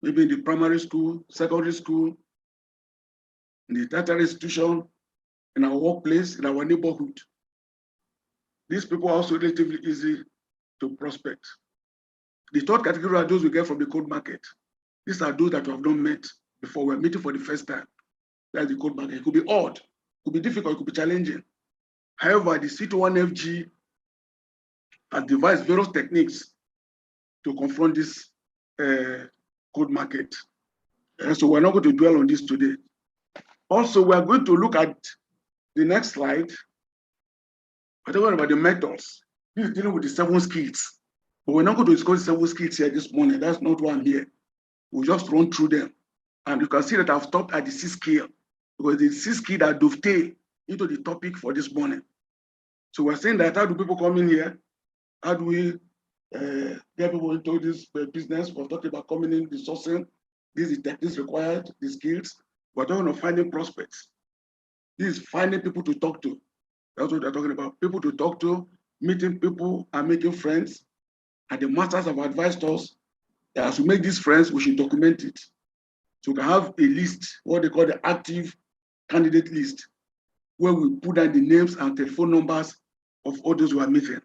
S3: Maybe in the primary school, secondary school, in the tertiary institution, in our workplace, in our neighborhood. These people are also relatively easy to prospect. The third category are those we get from the cold market. These are those that we have not met before. We're meeting for the first time. That's the cold market. It could be odd, it could be difficult, it could be challenging. However, the C21FG has devised various techniques to confront this cold market. So we're not going to dwell on this today. Also, we're going to look at the next slide. We're talking about the methods. This is dealing with the 7 skills. But we're not going to discuss the 7 skills here this morning. That's not why I'm here. We'll just run through them. And you can see that I've stopped at the 6th skill, because the 6th skill that dovetail into the topic for this morning. So we're saying that how do people come in here? How do we get people into this business? We're talking about coming in, the sourcing. This is the techniques required, the skills. We're talking about finding prospects. This is finding people to talk to. That's what we're talking about. People to talk to, meeting people and making friends. And the masters have advised us that as we make these friends, we should document it. So we can have a list, what they call the active candidate list, where we put down the names and telephone numbers of all those who are meeting.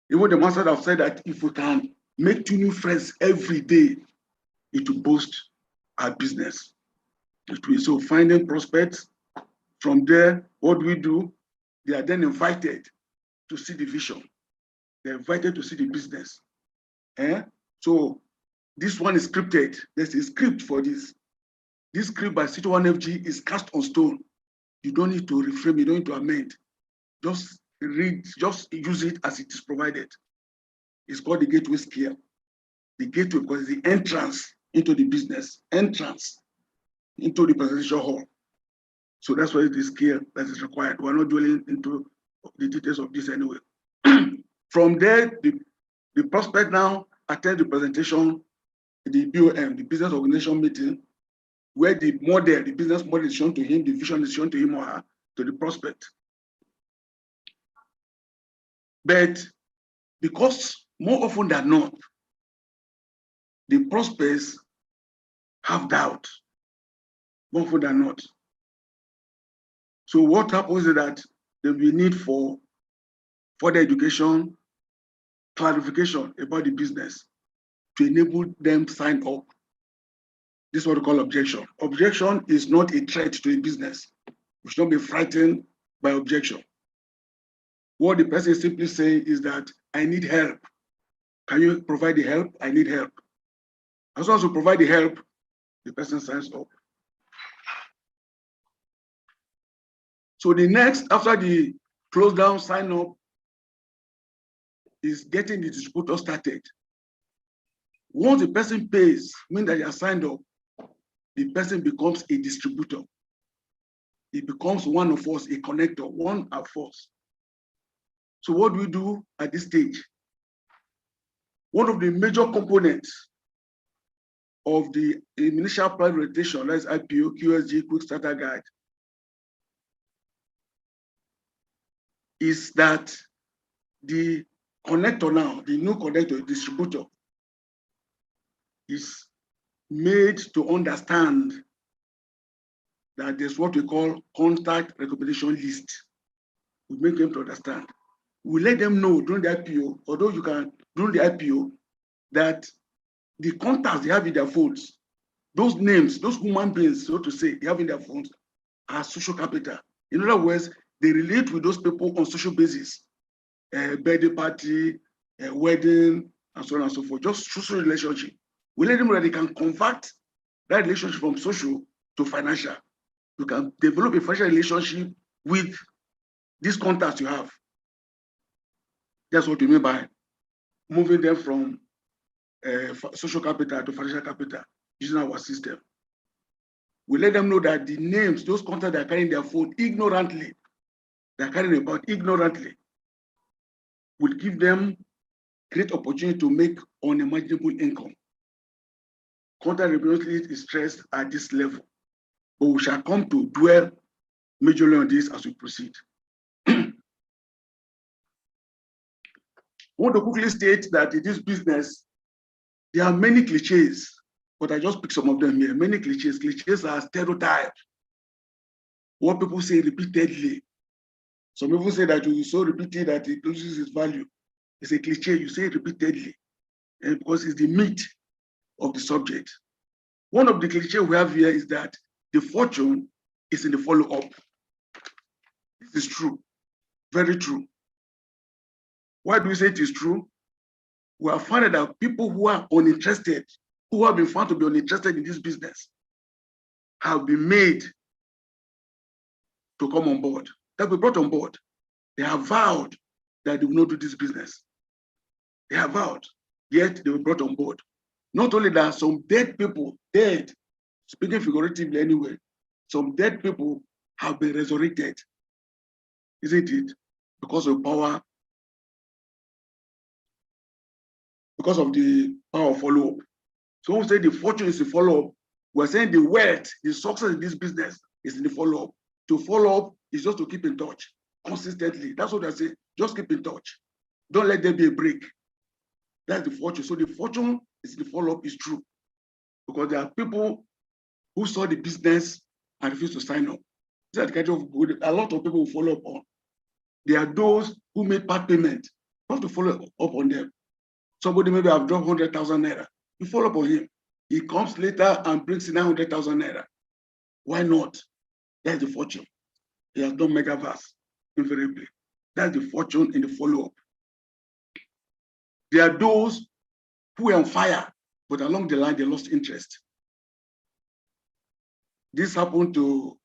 S3: Even the masters have said that if we can make 2 new friends every day, it will boost our business. It will. So finding prospects. From there, what do we do? They are then invited to see the vision. They're invited to see the business. So this one is scripted. There's a script for this. This script by C21FG is cast on stone. You don't need to reframe, you don't need to amend. Just read, just use it as it is provided. It's called the gateway skill. The gateway, because it's the entrance into the business, entrance into the presentation hall. So that's why the skill that is required. We're not dwelling into the details of this anyway. From there, the prospect now attend the presentation, the BOM, the business organization meeting, where the model, the business model is shown to him, the vision is shown to him or her, to the prospect. But because more often than not, the prospects have doubt, more often than not. So what happens is that there will be need for further education, clarification about the business to enable them to sign up. This is what we call objection. Objection is not a threat to a business. We should not be frightened by objection. What the person is simply saying is that I need help. Can you provide the help? I need help. As long as you provide the help, the person signs up. So the next, after the close down, sign up, is getting the distributor started. Once the person pays, meaning that they are signed up, the person becomes a distributor. He becomes one of us, a connector, one of us. So what do we do at this stage? One of the major components of the initial prioritization, that's IPO, QSG, Quick Starter Guide, is that the connector now, the new connector, distributor, is made to understand that there's what we call contact recommendation list. We make them to understand. We let them know during the IPO, although you can, during the IPO, that the contacts they have in their phones those names, those human beings, so to say, they have in their phones are social capital. In other words, they relate with those people on social basis, birthday party, wedding, and so on and so forth, just social relationship. We let them know that they can convert that relationship from social to financial. You can develop a financial relationship with these contacts you have. That's what we mean by moving them from social capital to financial capital using our system. We let them know that the names, those contacts that are carrying their phone ignorantly, they're carrying about ignorantly, will give them great opportunity to make unimaginable income. Contact repeatedly is stressed at this level, but we shall come to dwell majorly on this as we proceed. I want to quickly state that in this business, there are many cliches, but I just pick some of them here. Many cliches. Cliches are stereotypes. What people say repeatedly. Some people say that you so repeated that it loses its value. It's a cliche, you say it repeatedly, and because it's the meat of the subject. One of the cliches we have here is that the fortune is in the follow-up. This is true, very true. Why do we say it is true? We have found that people who are uninterested, who have been found to be uninterested in this business, have been made to come on board. That we brought on board. They have vowed that they will not do this business. They have vowed, yet they were brought on board. Not only that, some dead people, dead, speaking figuratively anyway, some dead people have been resurrected, isn't it? Because of power, because of the power of follow-up. So when we say the fortune is the follow-up, we're saying the wealth, the success in this business is in the follow-up. To follow up is just to keep in touch consistently. That's what I say, just keep in touch. Don't let there be a break. That's the fortune. So the fortune is the follow-up is true. Because there are people who saw the business and refused to sign up. These are the kind of a lot of people will follow up on. There are those who made part payment. You have to follow up on them. Somebody maybe have dropped 100,000 naira. You follow up on him. He comes later and brings in 900,000 naira. Why not? That's the fortune. He has done megaverse invariably. That's the fortune in the follow-up. There are those who were on fire, but along the line, they lost interest. This happened to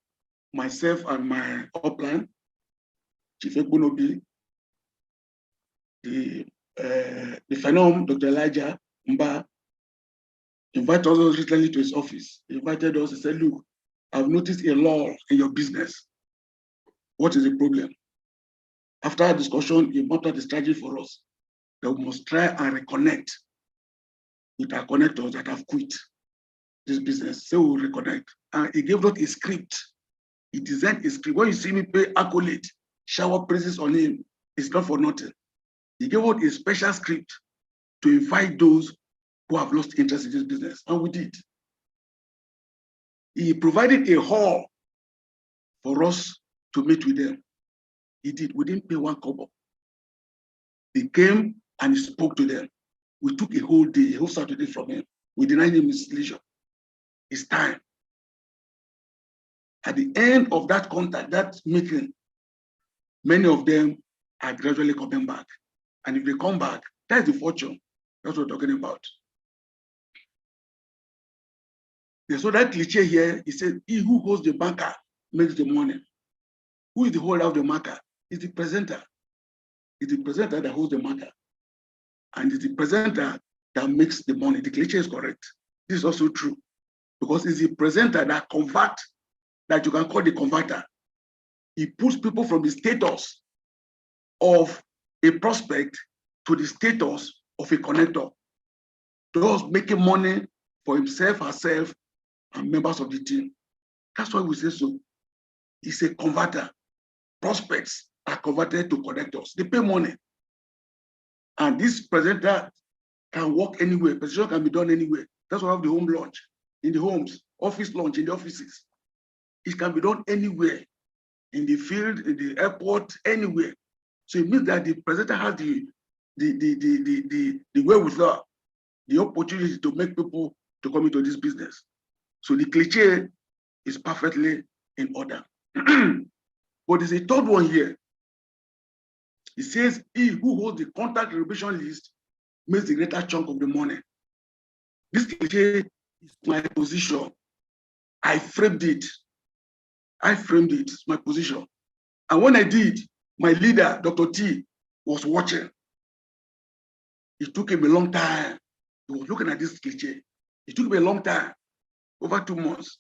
S3: myself and my upline, Chief Ekbunobi, the phenom, Dr. Elijah Mba, invited us recently to his office. He invited us and said, look, I've noticed a lull in your business. What is the problem? After our discussion, he mapped out the strategy for us that we must try and reconnect with our connectors that have quit this business. So we'll reconnect. And he gave us a script. He designed a script. When you see me pay accolade, shower praises on him, it's not for nothing. He gave us a special script to invite those who have lost interest in this business. And we did. He provided a hall for us to meet with them. He did. We didn't pay one kobo. He came and he spoke to them. We took a whole day, a whole Saturday from him. We denied him his leisure, his time. At the end of that contact, that meeting, many of them are gradually coming back. And if they come back, that's the fortune. That's what we're talking about. So that cliche here, he said, he who holds the banker makes the money. Who is the holder of the marker? It's the presenter. It's the presenter that holds the marker. And it's the presenter that makes the money. The cliche is correct. This is also true. Because it's the presenter that converts, that you can call the converter. He puts people from the status of a prospect to the status of a connector. Thus making money for himself, herself, and members of the team. That's why we say so. He's a converter. Prospects are converted to connectors. They pay money. And this presenter can work anywhere. Presentation can be done anywhere. That's why we have the home launch in the homes, office launch in the offices. It can be done anywhere, in the field, in the airport, anywhere. So it means that the presenter has the wherewithal, the opportunity to make people to come into this business. So the cliche is perfectly in order. But there's a third one here. It says, he who holds the contact reservation list makes the greater chunk of the money. This cliche is my position. I framed it. It's my position. And when I did, my leader, Dr. T, was watching. It took him a long time. He was looking at this cliche. It took me a long time, over 2 months.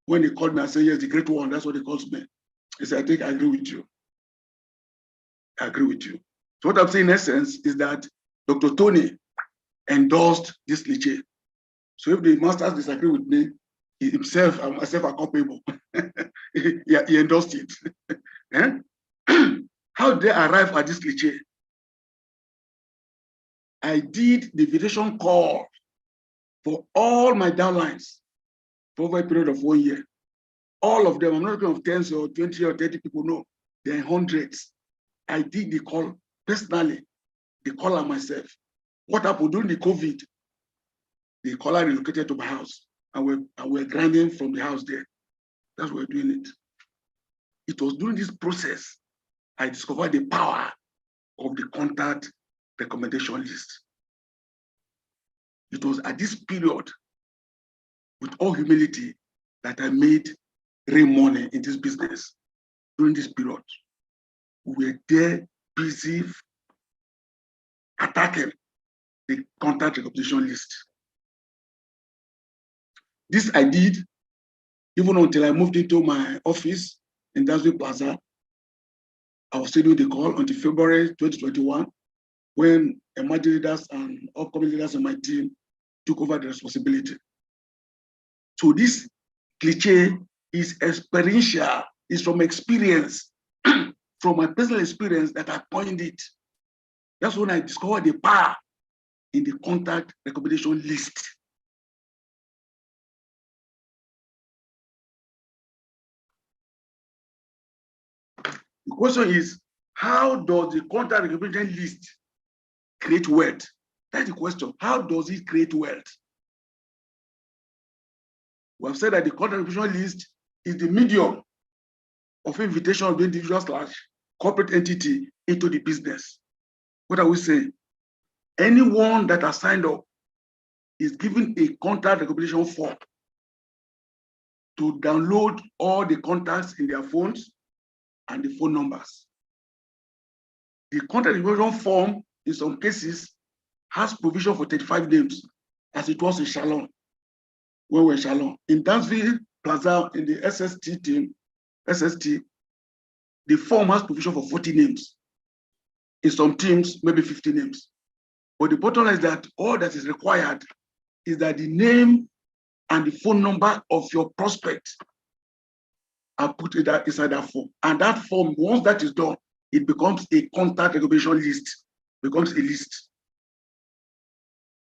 S3: When he called me and said, yes, the great one, that's what he calls me. He said, I think I agree with you. I agree with you. So what I'm saying in essence is that Dr. Tony endorsed this cliche. So if the masters disagree with me, he himself and myself are culpable. he endorsed it. How did I arrive at this cliche? I did the invitation call for all my downlines for over a period of 1 year. All of them, I'm not talking of 10 or 20 or 30 people, no, they're in hundreds. I did the call personally, the caller myself. What happened during the COVID? The caller relocated to my house and we're grinding from the house there. That's why we're doing it. It was during this process I discovered the power of the contact recommendation list. It was at this period, with all humility, that I made real money in this business. During this period, we were there busy attacking the contact recommendation list. This I did even until I moved into my office in Dasville Plaza. I was still doing the call until February 2021, when emerging leaders and upcoming leaders on my team took over the responsibility. So this cliche is experiential, is from experience, from my personal experience that I coined it. That's when I discovered the power in the contact recommendation list. The question is, how does the contact recommendation list create wealth? That's the question. How does it create wealth? We have said that the contact recommendation list is the medium of invitation of the individual / corporate entity into the business. What are we saying? Anyone that has signed up is given a contact recommendation form to download all the contacts in their phones and the phone numbers. The contact recommendation form, in some cases, has provision for 35 names, as it was in Shalom, when we were in Shalom. In Dansville Plaza, in the SST team, the form has provision for 40 names. In some teams, maybe 50 names. But the bottom line is that all that is required is that the name and the phone number of your prospect are put inside that form. And that form, once that is done, it becomes a contact recommendation list, becomes a list.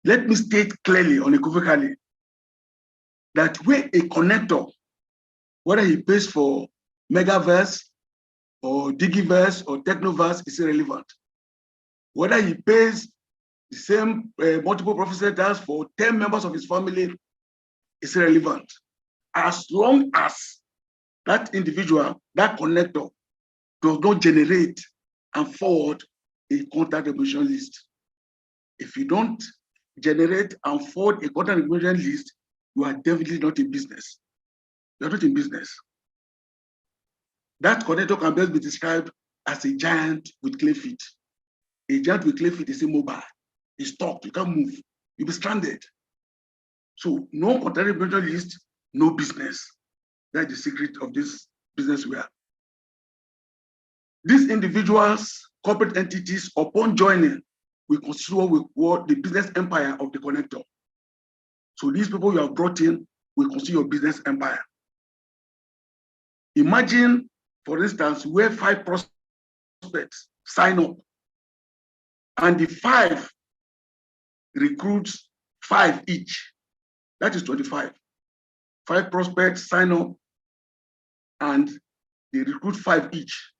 S3: Let me state clearly, unequivocally, that where a connector, whether he pays for Megaverse or Digiverse or Technoverse, is irrelevant. Whether he pays the same multiple profit centers for 10 members of his family is irrelevant. As long as that individual, that connector, does not generate and forward a contact recommendation list. If you don't generate and forward a contact recommendation list, you are definitely not in business. You are not in business. That connector can best be described as a giant with clay feet. A giant with clay feet is immobile. He's stuck. You can't move. You'll be stranded. So no contact recommendation list, no business. That's the secret of this business we are. These individuals, corporate entities, upon joining, we consider what the business empire of the connector. So these people you have brought in, we consider your business empire. Imagine, for instance, where 5 prospects sign up, and the 5 recruits 5 each. That is 25. 5 prospects sign up, and they recruit 5 each,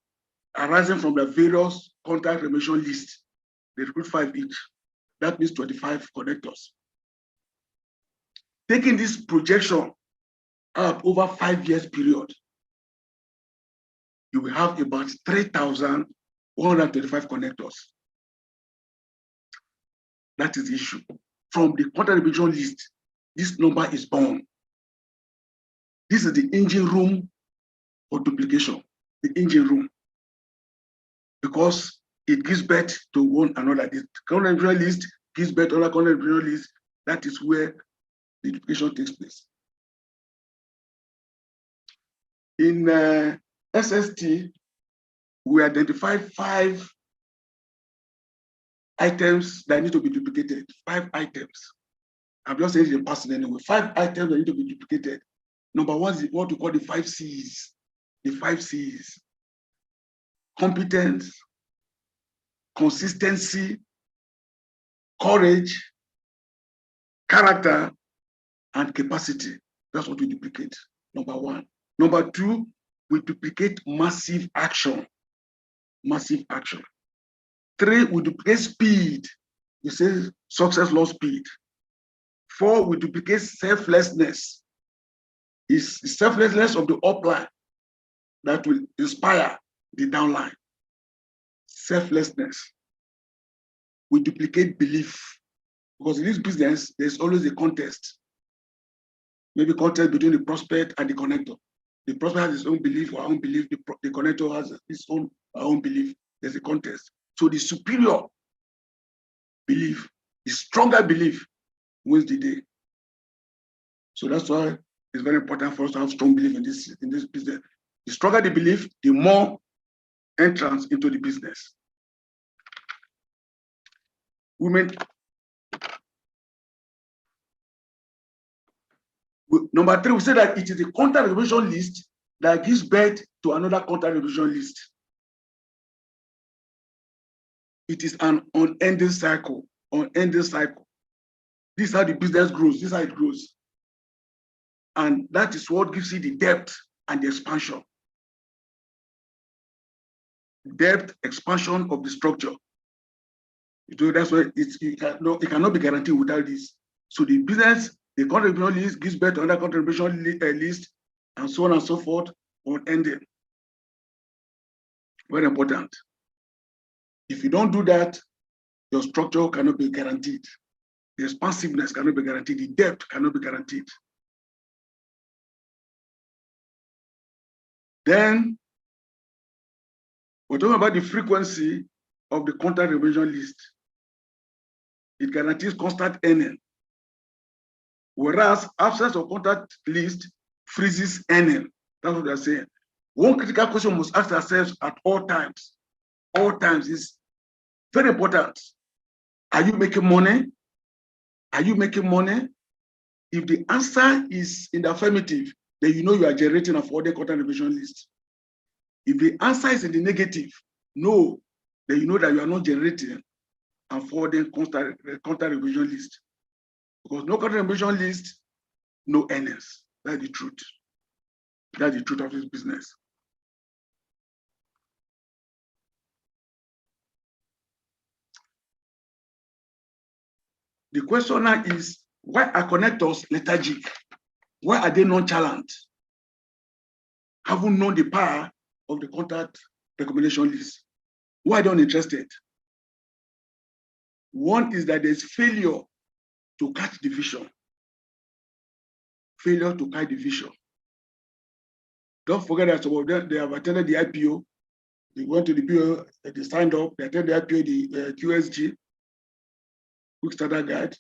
S3: arising from the various contact recommendation lists. They recruit 5 each. That means 25 connectors. Taking this projection over 5 years period, you will have about 3,125 connectors. That is the issue. From the contract revision list, this number is born. This is the engine room for duplication, the engine room, because it gives birth to one another. The contract revision list gives birth to another contract revision list. That is where the duplication takes place. In SST, we identified 5 items that need to be duplicated. 5 items. I'm just saying it in passing anyway. 5 items that need to be duplicated. Number 1 is what we call the 5 C's. The 5 C's. Competence, consistency, courage, character, and capacity. That's what we duplicate. Number 1. Number 2, we duplicate massive action. Massive action. 3, we duplicate speed. You say success, low speed. 4, we duplicate selflessness. It's the selflessness of the upline that will inspire the downline. Selflessness. We duplicate belief. Because in this business, there's always a contest. Maybe contest between the prospect and the connector. The prospect has his own belief or our own belief. The connector has his own, our own belief. There's a contest. So the superior belief, the stronger belief wins the day. So that's why it's very important for us to have strong belief in this business. The stronger the belief, the more entrance into the business. Number 3, we say that it is the contract revision list that gives birth to another contract revision list. It is an unending cycle, unending cycle. This is how the business grows, this is how it grows. And that is what gives you the depth and the expansion. Depth, expansion of the structure. So that's why it cannot be guaranteed without this. So the business, the contribution list gives birth to another contribution list, and so on and so forth, unending. Very important. If you don't do that, your structure cannot be guaranteed. The expansiveness cannot be guaranteed. The depth cannot be guaranteed. Then we're talking about the frequency of the contract revision list. It guarantees constant earning, whereas absence of contract list freezes earning. That's what they're saying. One critical question we must ask ourselves at all times is very important. Are you making money? Are you making money? If the answer is in the affirmative, then you know you are generating a forwarded contract revision list. If the answer is in the negative, no, then you know that you are not generating and forwarding contract revision list. Because no contract revision list, no earnings. That's the truth. That's the truth of this business. The question now is, why are connectors lethargic? Why are they nonchalant? Haven't known the power of the contract recommendation list. Why are they uninterested? One is that there's failure to catch the vision. Failure to catch the vision. Don't forget that some of them, they have attended the IPO. They went to the IPO, they signed up, they attended the IPO, the QSG, Quick Starter Guide.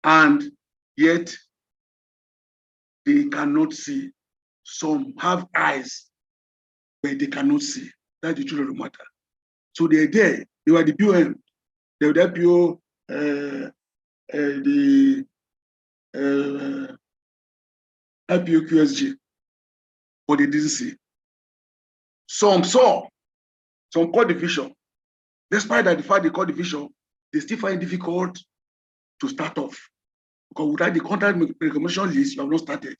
S3: And yet, they cannot see. Some have eyes, but they cannot see. That's the truth of the matter. So they're there. They were the BOM. They were the IPO, the IPO QSG, but they didn't see. Some saw, some caught the vision. Despite that, the fact they caught the vision, they still find it difficult to start off. Because without the contract recommendation list, you have not started.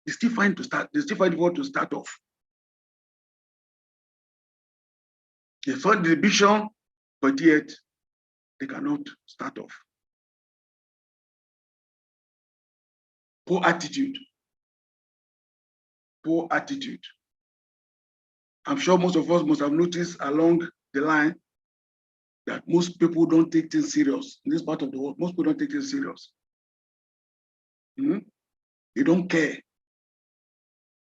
S3: They still find difficult to start off. They saw the vision, but yet they cannot start off. Poor attitude. Poor attitude. I'm sure most of us must have noticed along the line that most people don't take things serious in this part of the world. Most people don't take things serious. They don't care.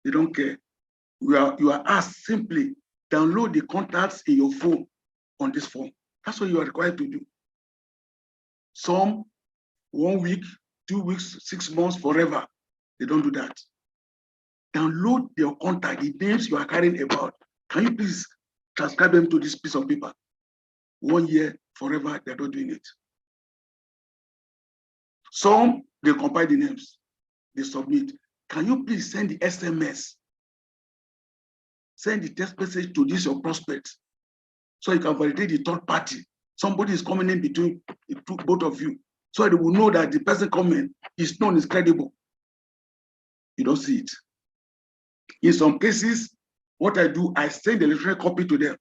S3: They don't care. You are asked simply download the contacts in your phone on this phone. That's what you are required to do. Some 1 week, 2 weeks, 6 months, forever. They don't do that. Download your contact, the names you are carrying about. Can you please transcribe them to this piece of paper? 1 year, forever, they're not doing it. Some, they compile the names, they submit. Can you please send the SMS? Send the text message to this your prospect so you can validate the third party. Somebody is coming in between both of you so they will know that the person coming is known, is credible. You don't see it. In some cases, what I do, I send the electronic copy to them.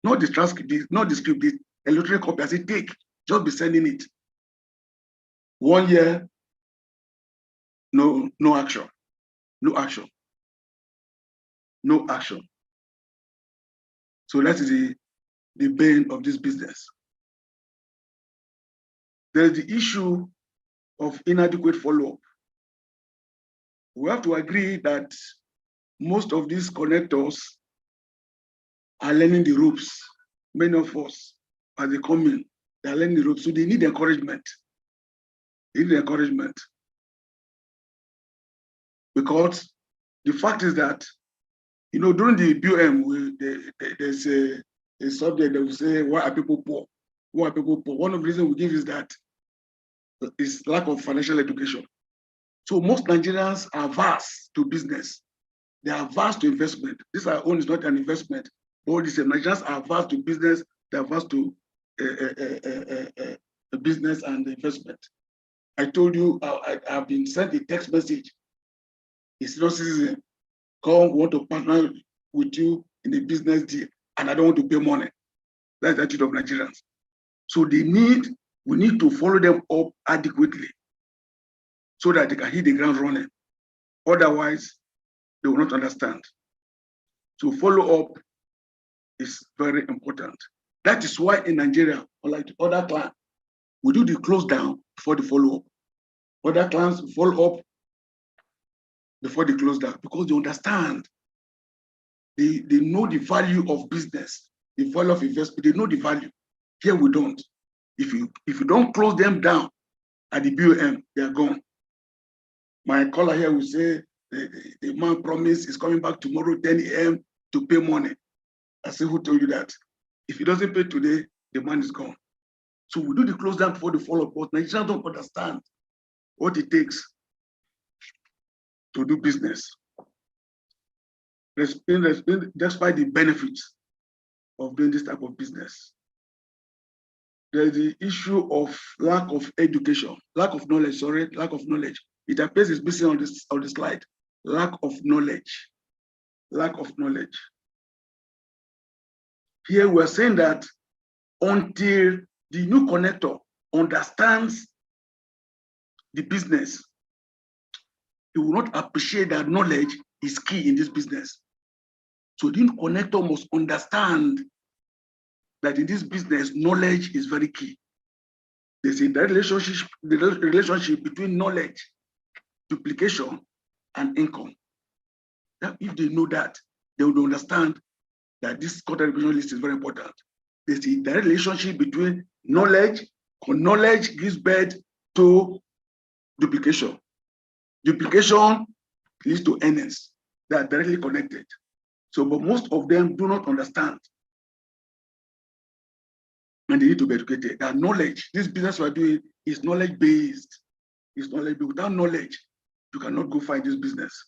S3: Not the transcript, not the script, the electronic copy. I say, take, just be sending it. 1 year, no action. No action. No action. So that is the bane of this business. There's the issue of inadequate follow-up. We have to agree that most of these connectors are learning the ropes. Many of us, as they come in, they are learning the ropes. So they need encouragement. They need encouragement. Because the fact is that, during the BOM, there's a subject that will say, why are people poor? Why are people poor? One of the reasons we give is that is lack of financial education. So most Nigerians are averse to business. They are averse to investment. This our own is not an investment. All the same, Nigerians are averse to business. They are averse to business and investment. I told you I've been sent a text message. It's not citizen. Come, want to partner with you in a business deal, and I don't want to pay money. That's the attitude of Nigerians. So we need to follow them up adequately so that they can hit the ground running. Otherwise, they will not understand. So follow up is very important. That is why in Nigeria, unlike the other clients, we do the close down before the follow up. Other clients follow up before they close down because they understand. They know the value of business, the value of investment. They know the value. Here we don't. If you don't close them down at the BOM, they are gone. My caller here will say the man promised is coming back tomorrow 10 a.m. to pay money. I say, who told you that? If he doesn't pay today, the man is gone. So we do the close down before the follow-up, but Nigerians don't understand what it takes to do business. Despite the benefits of doing this type of business. There's the issue of lack of education, lack of knowledge. It appears it's missing on the slide. Lack of knowledge. Here we're saying that until the new connector understands the business, he will not appreciate that knowledge is key in this business. So the new connector must understand that in this business, knowledge is very key. There's a relationship between knowledge, duplication, and income. Now, if they know that, they will understand that this content acquisition list is very important. There's a direct relationship between knowledge, because knowledge gives birth to duplication. Duplication leads to earnings. They are directly connected. So, but most of them do not understand. And they need to be educated. That knowledge, this business we are doing is knowledge-based. It's knowledge-based. Without knowledge, you cannot go find this business.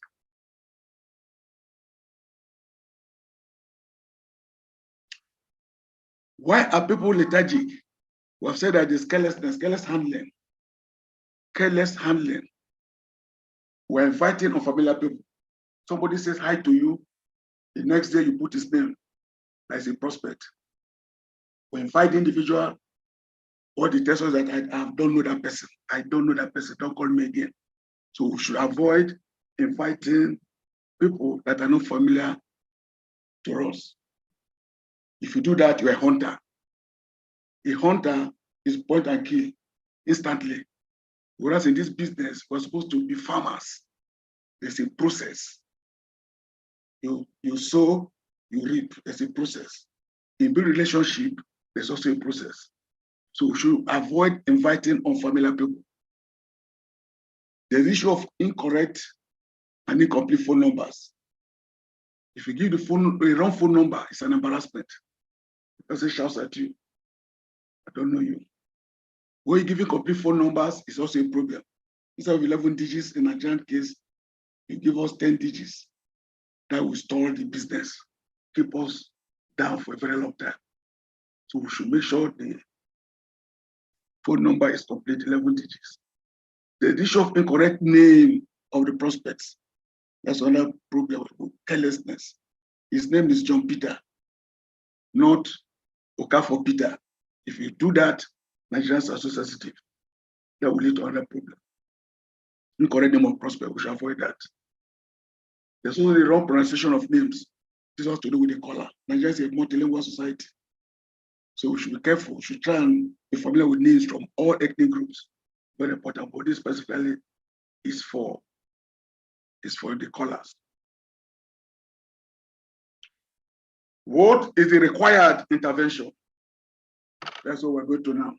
S3: Why are people lethargic? We have said that there's carelessness, careless handling. Careless handling. We're inviting unfamiliar people. Somebody says hi to you, the next day you put his name as a prospect. We invite the individual, or the tells us that I don't know that person. I don't know that person, don't call me again. So we should avoid inviting people that are not familiar to us. If you do that, you're a hunter. A hunter is point and kill instantly. Whereas in this business, we're supposed to be farmers. There's a process. You sow, you reap. There's a process. In building relationship, there's also a process. So we should avoid inviting unfamiliar people. There's the issue of incorrect and incomplete phone numbers. If you give the wrong phone number, it's an embarrassment. The person shouts at you, I don't know you. When you give complete phone numbers, it's also a problem. Instead of 11 digits in a Nigerian case, you give us 10 digits. That will store the business, keep us down for a very long time. So we should make sure the phone number is complete, 11 digits. The issue of incorrect name of the prospects, that's another problem with carelessness. His name is John Peter, not Okafor Peter. If you do that, Nigerians are so sensitive. That will lead to another problem. Incorrect name of prospect, we should avoid that. There's also the wrong pronunciation of names. This has to do with the color. Nigeria is a multilingual society. So we should be careful. We should try and be familiar with names from all ethnic groups. Very important, but this specifically is for the colors. What is the required intervention? That's what we're going to now.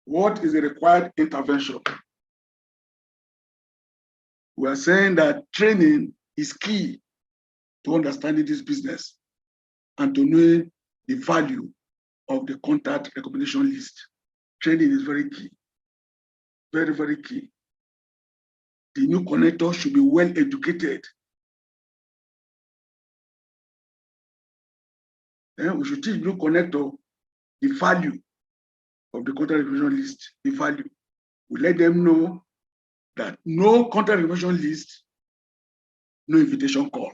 S3: What is the required intervention? We are saying that training is key to understanding this business and to knowing the value of the contact recommendation list. Training is very key, very, very key. The new connector should be well educated. We should teach new connector the value of the contact recommendation list, the value. We let them know that no contact recommendation list, no invitation call.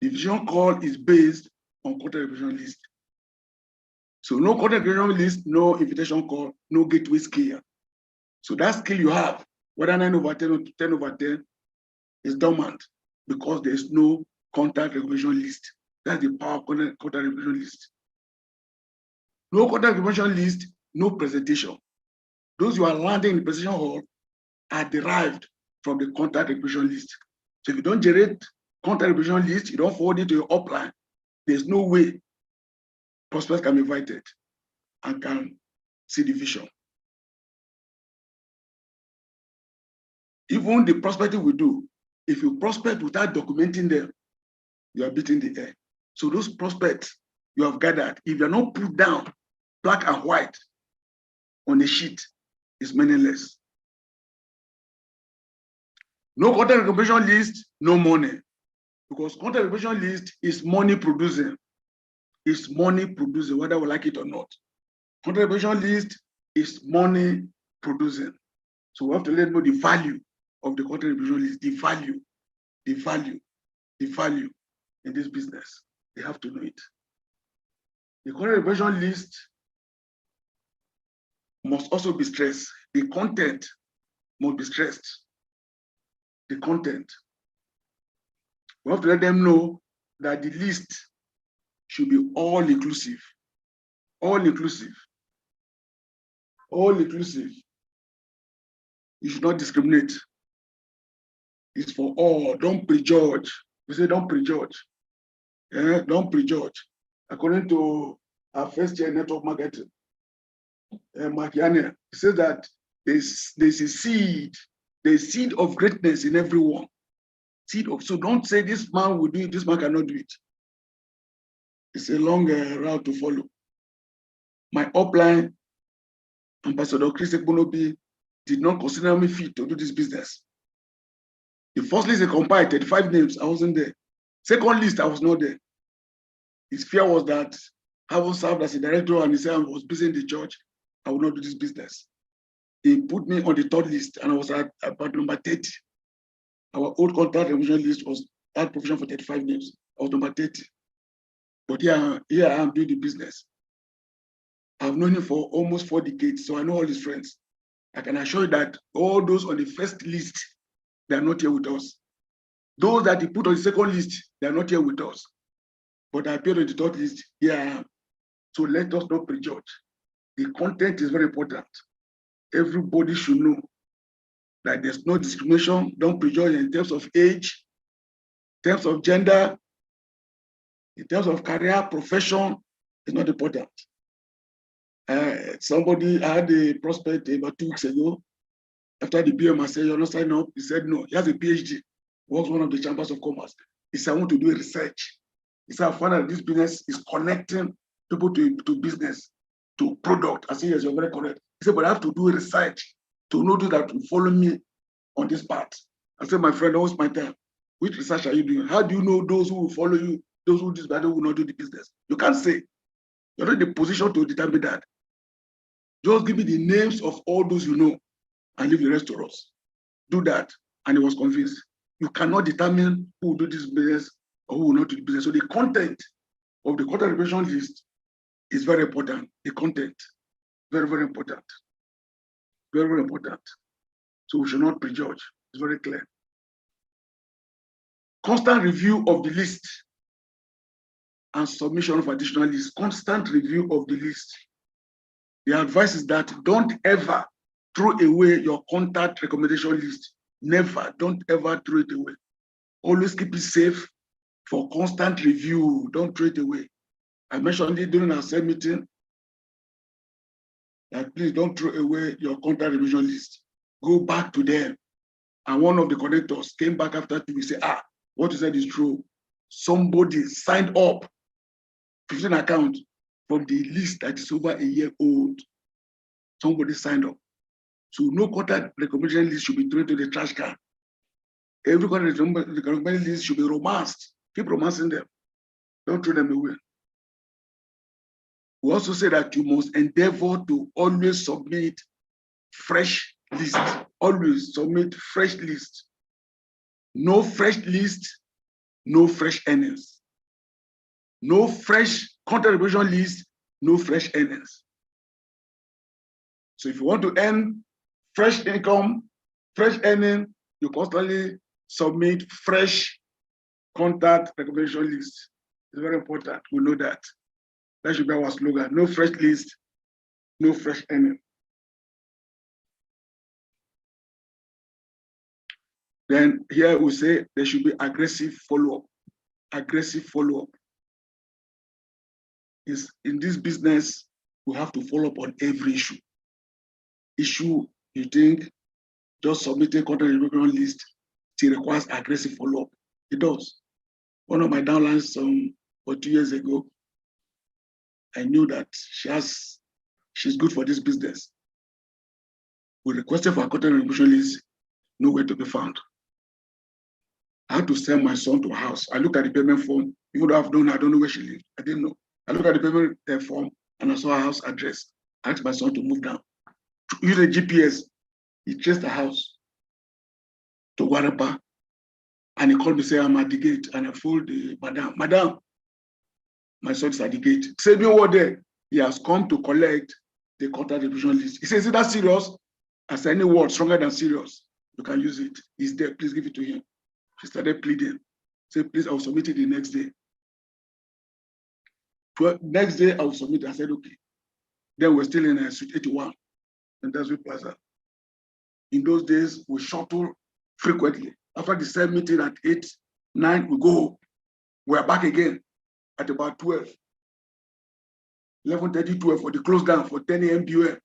S3: The invitation call is based on contact recommendation list. So no contact recommendation list, no invitation call, no gateway skill. So that skill you have, whether 9/10 or 10/10, is dormant because there's no contact recommendation list. That's the power of contact recommendation list. No contact recommendation list, no presentation. Those who are landing in the presentation hall are derived from the contact recommendation list. So if you don't generate contact recommendation list, you don't forward it to your upline, there's no way prospects can be invited and can see the vision. Even the prospecting we do, if you prospect without documenting them, you are beating the air. So those prospects you have gathered, if you're not put down black and white on the sheet, is meaningless. No contact recommendation list, no money. Because contact recommendation list is money producing. It's money producing, whether we like it or not. Contact recommendation list is money producing. So we have to let them know the value of the contact recommendation list, the value in this business. They have to know it. The contact recommendation list must also be stressed. The content must be stressed. The content. We have to let them know that the list should be all inclusive. All inclusive. All inclusive. You should not discriminate. It's for all. Don't prejudge. We say don't prejudge. Yeah, don't prejudge. According to our first year network marketing, Mark Yania, he says that there's a seed, there's seed of greatness in everyone. So don't say this man will do it, this man cannot do it. It's a long route to follow. My upline, Ambassador Chris Ekbonobi, did not consider me fit to do this business. The first list they compiled, 35 names, I wasn't there. Second list, I was not there. His fear was that having served as a director and he said I was busy in the church, I would not do this business. He put me on the third list and I was at about number 30. Our old contact recommendation list was that provision for 35 names. I was number 30. But here I am doing the business. I've known him for almost 4 decades, so I know all his friends. I can assure you that all those on the first list, they are not here with us. Those that he put on the second list, they are not here with us. But I appeared on the third list, here I am. So let us not prejudge. The content is very important. Everybody should know that there's no discrimination. Don't prejudge in terms of age, in terms of gender, in terms of career, profession. It's not important. Somebody had a prospect about 2 weeks ago. After the BM, I said, you're not signing up. He said, no, he has a PhD, works one of the chambers of commerce. He said, I want to do a research. He said, I found that this business is connecting people to business, to product. I said, yes, you're very correct. He said, but I have to do a research to know that will follow me on this path. I said, my friend, don't waste my time. Which research are you doing? How do you know those who will follow you, those who do this, but will not do the business? You can't say. You're not in the position to determine that. Just give me the names of all those you know and leave the rest to us. Do that. And he was convinced. You cannot determine who will do this business or who will not do the business. So the content of the content revision list is very important. The content, very, very important. Very, very important. So we should not prejudge. It's very clear. Constant review of the list and submission of additional lists. Constant review of the list. The advice is that don't ever throw away your contact recommendation list. Never, don't ever throw it away. Always keep it safe for constant review. Don't throw it away. I mentioned it during our same meeting that please don't throw away your contact revision list. Go back to them. And one of the connectors came back after 2 weeks and said, what you said is true. Somebody signed up 15 accounts from the list that is over a year old. Somebody signed up. So no contact recommendation list should be thrown to the trash can. Every contact recommendation list should be romanced. Keep romancing them. Don't throw them away. We also say that you must endeavor to always submit fresh lists. Always submit fresh lists. No fresh list, no fresh earnings. No fresh contribution list, no fresh earnings. So if you want to earn fresh income, fresh earning, you constantly submit fresh contact recommendation list. It's very important. We know that. That should be our slogan. No fresh list, no fresh earning. Then here we say there should be aggressive follow-up. Aggressive follow-up. Is in this business, we have to follow up on every issue. Issue you think just submitting contact recommendation list, it requires aggressive follow-up. It does. One of my downlines for 2 years ago, I knew that she's good for this business. We requested for a contact recommendation list, nowhere to be found. I had to send my son to a house. I looked at the payment form, even though I don't know where she lived. I didn't know. I looked at the payment form and I saw her house address. I asked my son to move down. Use a GPS. He traced the house to Guarapa. And he called me, say, I'm at the gate. And I told the madam, my son is at the gate. Say, no word there. He has come to collect the contact revision list. He says, is that serious? I said, any word stronger than serious, you can use it. He's there, please give it to him. She started pleading. Say, please, I will submit it the next day. Next day, I will submit it. I said, okay. Then we're still in Suite 81 in Desert Plaza. In those days, we shuttle frequently. After the same meeting at 8, 9, we go home. We're back again at about 12. 11:30, 12 for the close down for 10 a.m. BUM.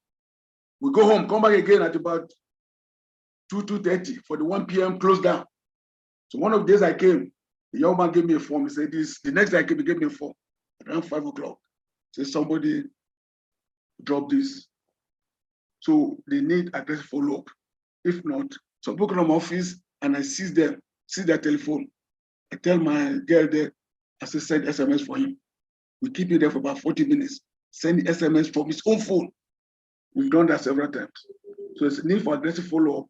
S3: We go home, come back again at about 2:30 for the 1 p.m. close down. So one of the days I came, the young man gave me a form. He said this. The next day I came, he gave me a form around 5 o'clock. Said somebody dropped this. So they need aggressive follow-up. If not, some people come to my office and I seize their telephone. I tell my girl there, I say send SMS for him. We keep it there for about 40 minutes. Send SMS from his own phone. We've done that several times. So it's a need for aggressive follow-up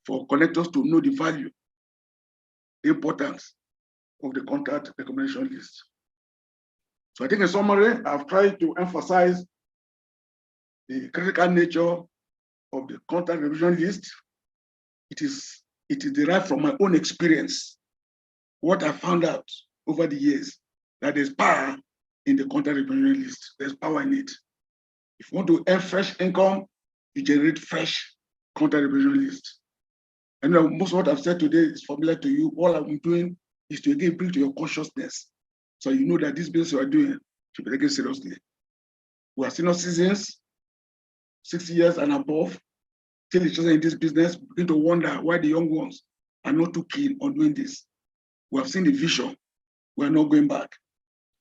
S3: for connectors to know the value, the importance of the contact recommendation list. So I think in summary, I've tried to emphasize the critical nature of the contact revision list, it is derived from my own experience. What I found out over the years, that there's power in the contact revision list. There's power in it. If you want to earn fresh income, you generate fresh contact revision list. And most of what I've said today is familiar to you. All I'm doing is to again bring to your consciousness, so you know that this business you are doing should be taken seriously. We are senior citizens, 60 years and above, still interested in this business, begin to wonder why the young ones are not too keen on doing this. We have seen the vision. We are not going back.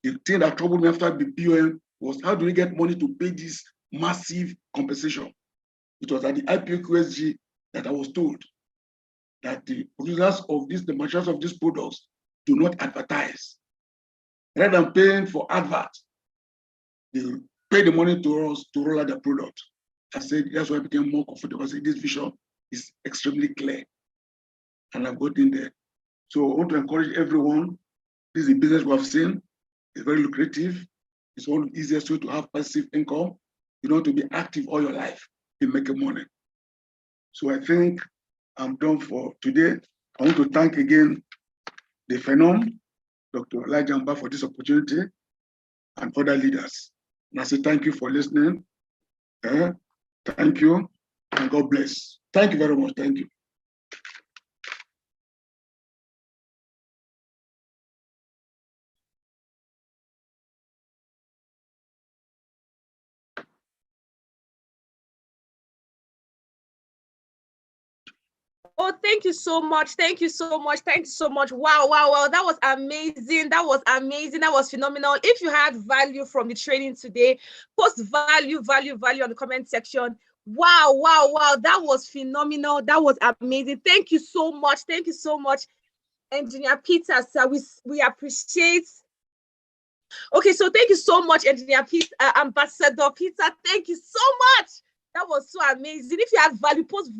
S3: The thing that troubled me after the BOM was, how do we get money to pay this massive compensation? It was at the IPOQSG that I was told that the producers of this, the manufacturers of these products, do not advertise. Rather than paying for advert, they pay the money to us to roll out the product. I said, that's why I became more comfortable. I said, this vision is extremely clear. And I've got in there. So I want to encourage everyone. This is a business we have seen. It's very lucrative. It's one of the easiest way to have passive income. You don't have to be active all your life in making money. So I think I'm done for today. I want to thank again the Phenom, Dr. Elijah Mbah, for this opportunity, and other leaders. And I say thank you for listening. Thank you, and God bless. Thank you very much. Thank you.
S1: Oh, thank you so much. Thank you so much. Thank you so much. Wow, wow, wow. That was amazing. That was amazing. That was phenomenal. If you had value from the training today, post value on the comment section. Wow, wow, wow. That was phenomenal. That was amazing. Thank you so much. Thank you so much, Engineer Peter, sir. We appreciate. Okay, so thank you so much, Engineer Peter, Ambassador Peter. Thank you so much. That was so amazing. If you have value, post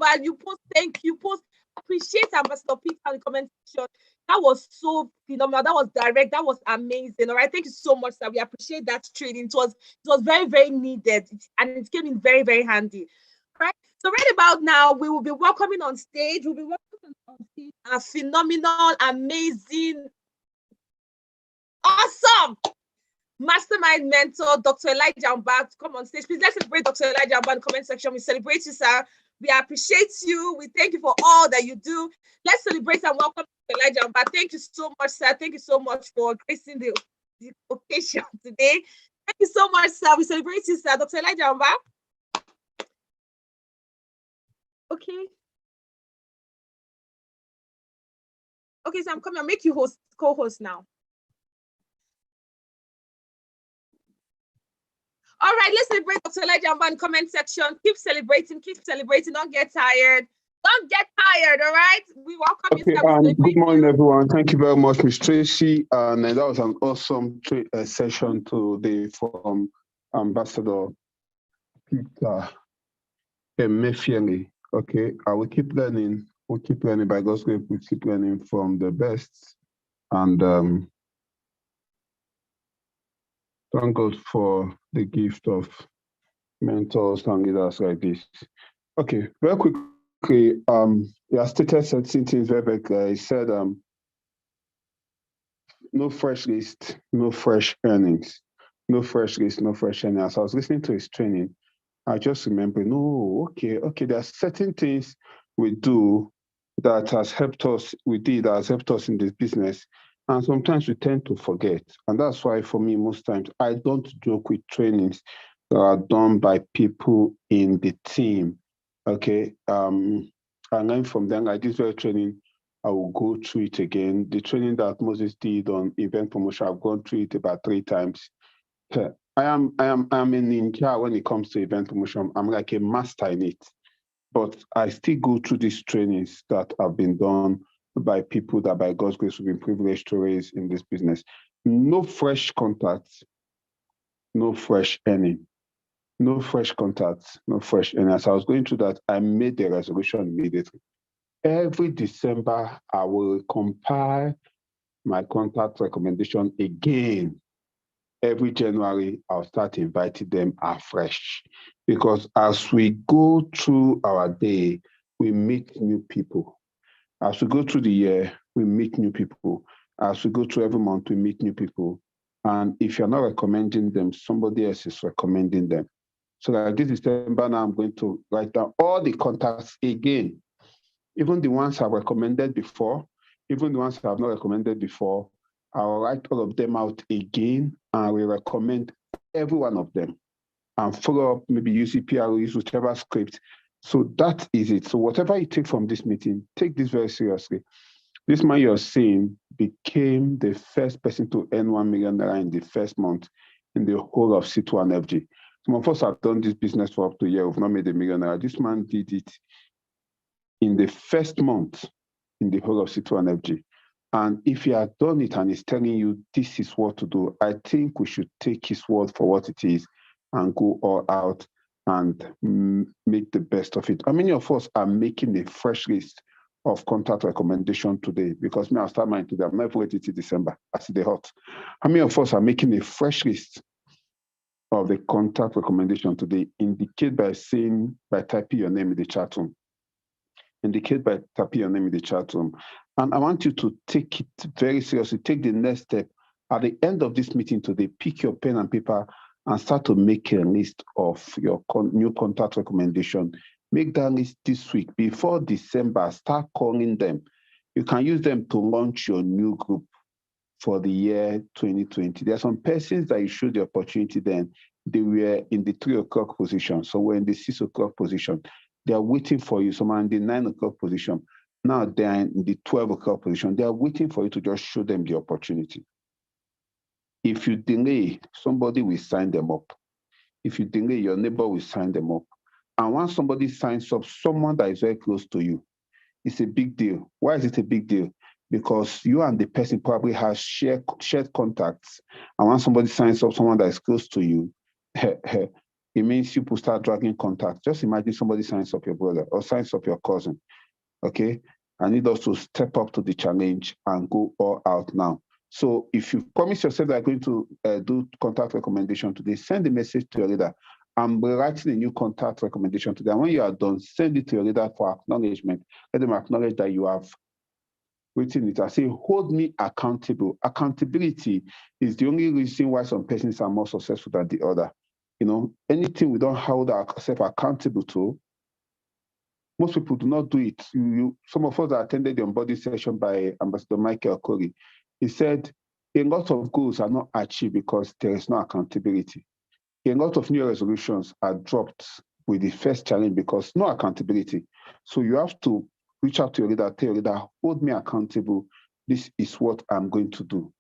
S1: thank you, post appreciate Ambassador Peter in the comment section. That was so phenomenal. That was direct. That was amazing. All right. Thank you so much, sir. We appreciate that training. It was very, very needed, and it came in very, very handy. All right. So right about now, we will be welcoming on stage. We'll be welcoming on stage a phenomenal, amazing, awesome mastermind mentor, Dr. Elijah Mbah, to come on stage. Please let's celebrate Dr. Elijah Mbah in the comment section. We celebrate you, sir. We appreciate you. We thank you for all that you do. Let's celebrate and welcome Dr. Elijah Mbah. Thank you so much, sir. Thank you so much for gracing the occasion today. Thank you so much, sir. We celebrate you, sir. Dr. Elijah Mbah. Okay. Okay, so I'm coming. I'll make you co-host now. All right, let's celebrate Dr. Elijah Mbah in the comment section. Keep celebrating, don't get tired. Don't get tired, all right? We welcome you.
S4: Good morning, everyone. Thank you very much, Ms. Tracy. And that was an awesome session today from Ambassador Peter Emefiele. Okay, I will keep learning. We'll keep learning by God's grace. We'll keep learning from the best. And thank God for the gift of mentors and leaders like this. Okay, very quickly, yeah, stated certain things very, very clear. He said, no fresh list, no fresh earnings. No fresh list, no fresh earnings. As I was listening to his training, I just remember, no, okay, there are certain things we do that has helped us, that has helped us in this business. And sometimes we tend to forget. And that's why for me, most times, I don't joke with trainings that are done by people in the team. Okay. I learn from them, like this very training, I will go through it again. The training that Moses did on event promotion, I've gone through it about 3 times. I am a ninja when it comes to event promotion. I'm like a master in it. But I still go through these trainings that have been done by people that by God's grace we've been privileged to raise in this business. No fresh contacts, no fresh earning. No fresh contacts, no fresh earning. As I was going through that, I made the resolution immediately. Every December, I will compile my contact recommendation again. Every January, I'll start inviting them afresh. Because as we go through our day, we meet new people. As we go through the year, we meet new people. As we go through every month, we meet new people. And if you're not recommending them, somebody else is recommending them. So like this December now, I'm going to write down all the contacts again, even the ones I've recommended before, even the ones I've not recommended before. I'll write all of them out again, and I will recommend every one of them and follow up, maybe use CPR, use whichever script. So that is it. So whatever you take from this meeting, take this very seriously. This man you're seeing became the first person to earn 1 million naira in the first month in the whole of C2NFG. Some of us have done this business for up to a year, we've not made $1 million. This man did it in the first month in the whole of C2NFG. And if he had done it and he's telling you this is what to do, I think we should take his word for what it is and go all out and make the best of it. How many of us are making a fresh list of contact recommendation today? Because me, I'll start mine today. I'm not waiting till December. I see the hot. How many of us are making a fresh list of the contact recommendation today? Indicate by typing your name in the chat room. Indicate by typing your name in the chat room. And I want you to take it very seriously. Take the next step. At the end of this meeting today, pick your pen and paper and start to make a list of your new contact recommendation. Make that list this week. Before December, start calling them. You can use them to launch your new group for the year 2020. There are some persons that you showed the opportunity then. They were in the 3 o'clock position. So we're in the 6 o'clock position. They are waiting for you. Some are in the 9 o'clock position. Now they're in the 12 o'clock position. They are waiting for you to just show them the opportunity. If you delay, somebody will sign them up. If you delay, your neighbor will sign them up. And once somebody signs up, someone that is very close to you, it's a big deal. Why is it a big deal? Because you and the person probably have shared contacts. And once somebody signs up someone that is close to you, it means people start dragging contacts. Just imagine somebody signs up your brother or signs up your cousin. Okay? I need us to step up to the challenge and go all out now. So if you promise yourself that you're going to do contact recommendation today, send a message to your leader. I'm writing a new contact recommendation today. And when you are done, send it to your leader for acknowledgement. Let them acknowledge that you have written it. I say, hold me accountable. Accountability is the only reason why some persons are more successful than the other. You know, anything we don't hold ourselves accountable to, most people do not do it. Some of us that attended the onboarding session by Ambassador Michael Okori, he said a lot of goals are not achieved because there is no accountability. A lot of new resolutions are dropped with the first challenge because no accountability. So you have to reach out to your leader, tell your leader, hold me accountable. This is what I'm going to do.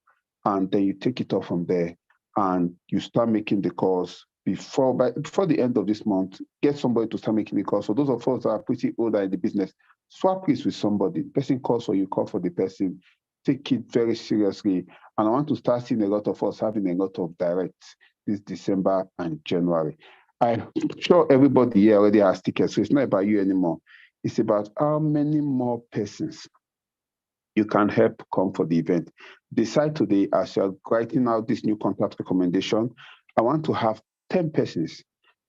S4: And then you take it off from there and you start making the calls before the end of this month. Get somebody to start making the calls. So those of us that are pretty older in the business, swap this with somebody. The person calls or you call for the person. Take it very seriously. And I want to start seeing a lot of us having a lot of directs this December and January. I'm sure everybody here already has tickets, so it's not about you anymore. It's about how many more persons you can help come for the event. Decide today, as you're writing out this new contact recommendation, I want to have 10 persons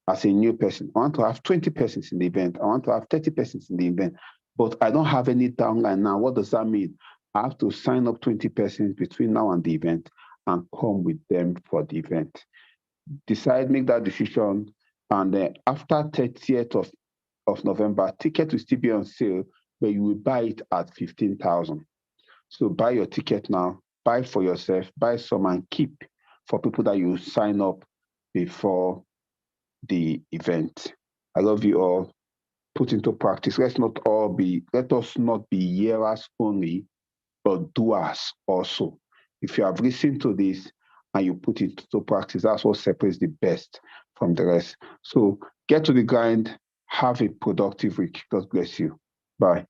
S4: as a new person. I want to have 20 persons in the event. I want to have 30 persons in the event, but I don't have any downline now. What does that mean? I have to sign up 20 persons between now and the event and come with them for the event. Decide, make that decision, and then after 30th of November, ticket will still be on sale, but you will buy it at 15,000. So buy your ticket now, buy for yourself, buy some and keep for people that you sign up before the event. I love you all. Put into practice. Let us not be hearers only, but doers also. If you have listened to this and you put it into practice, that's what separates the best from the rest. So get to the grind. Have a productive week. God bless you. Bye.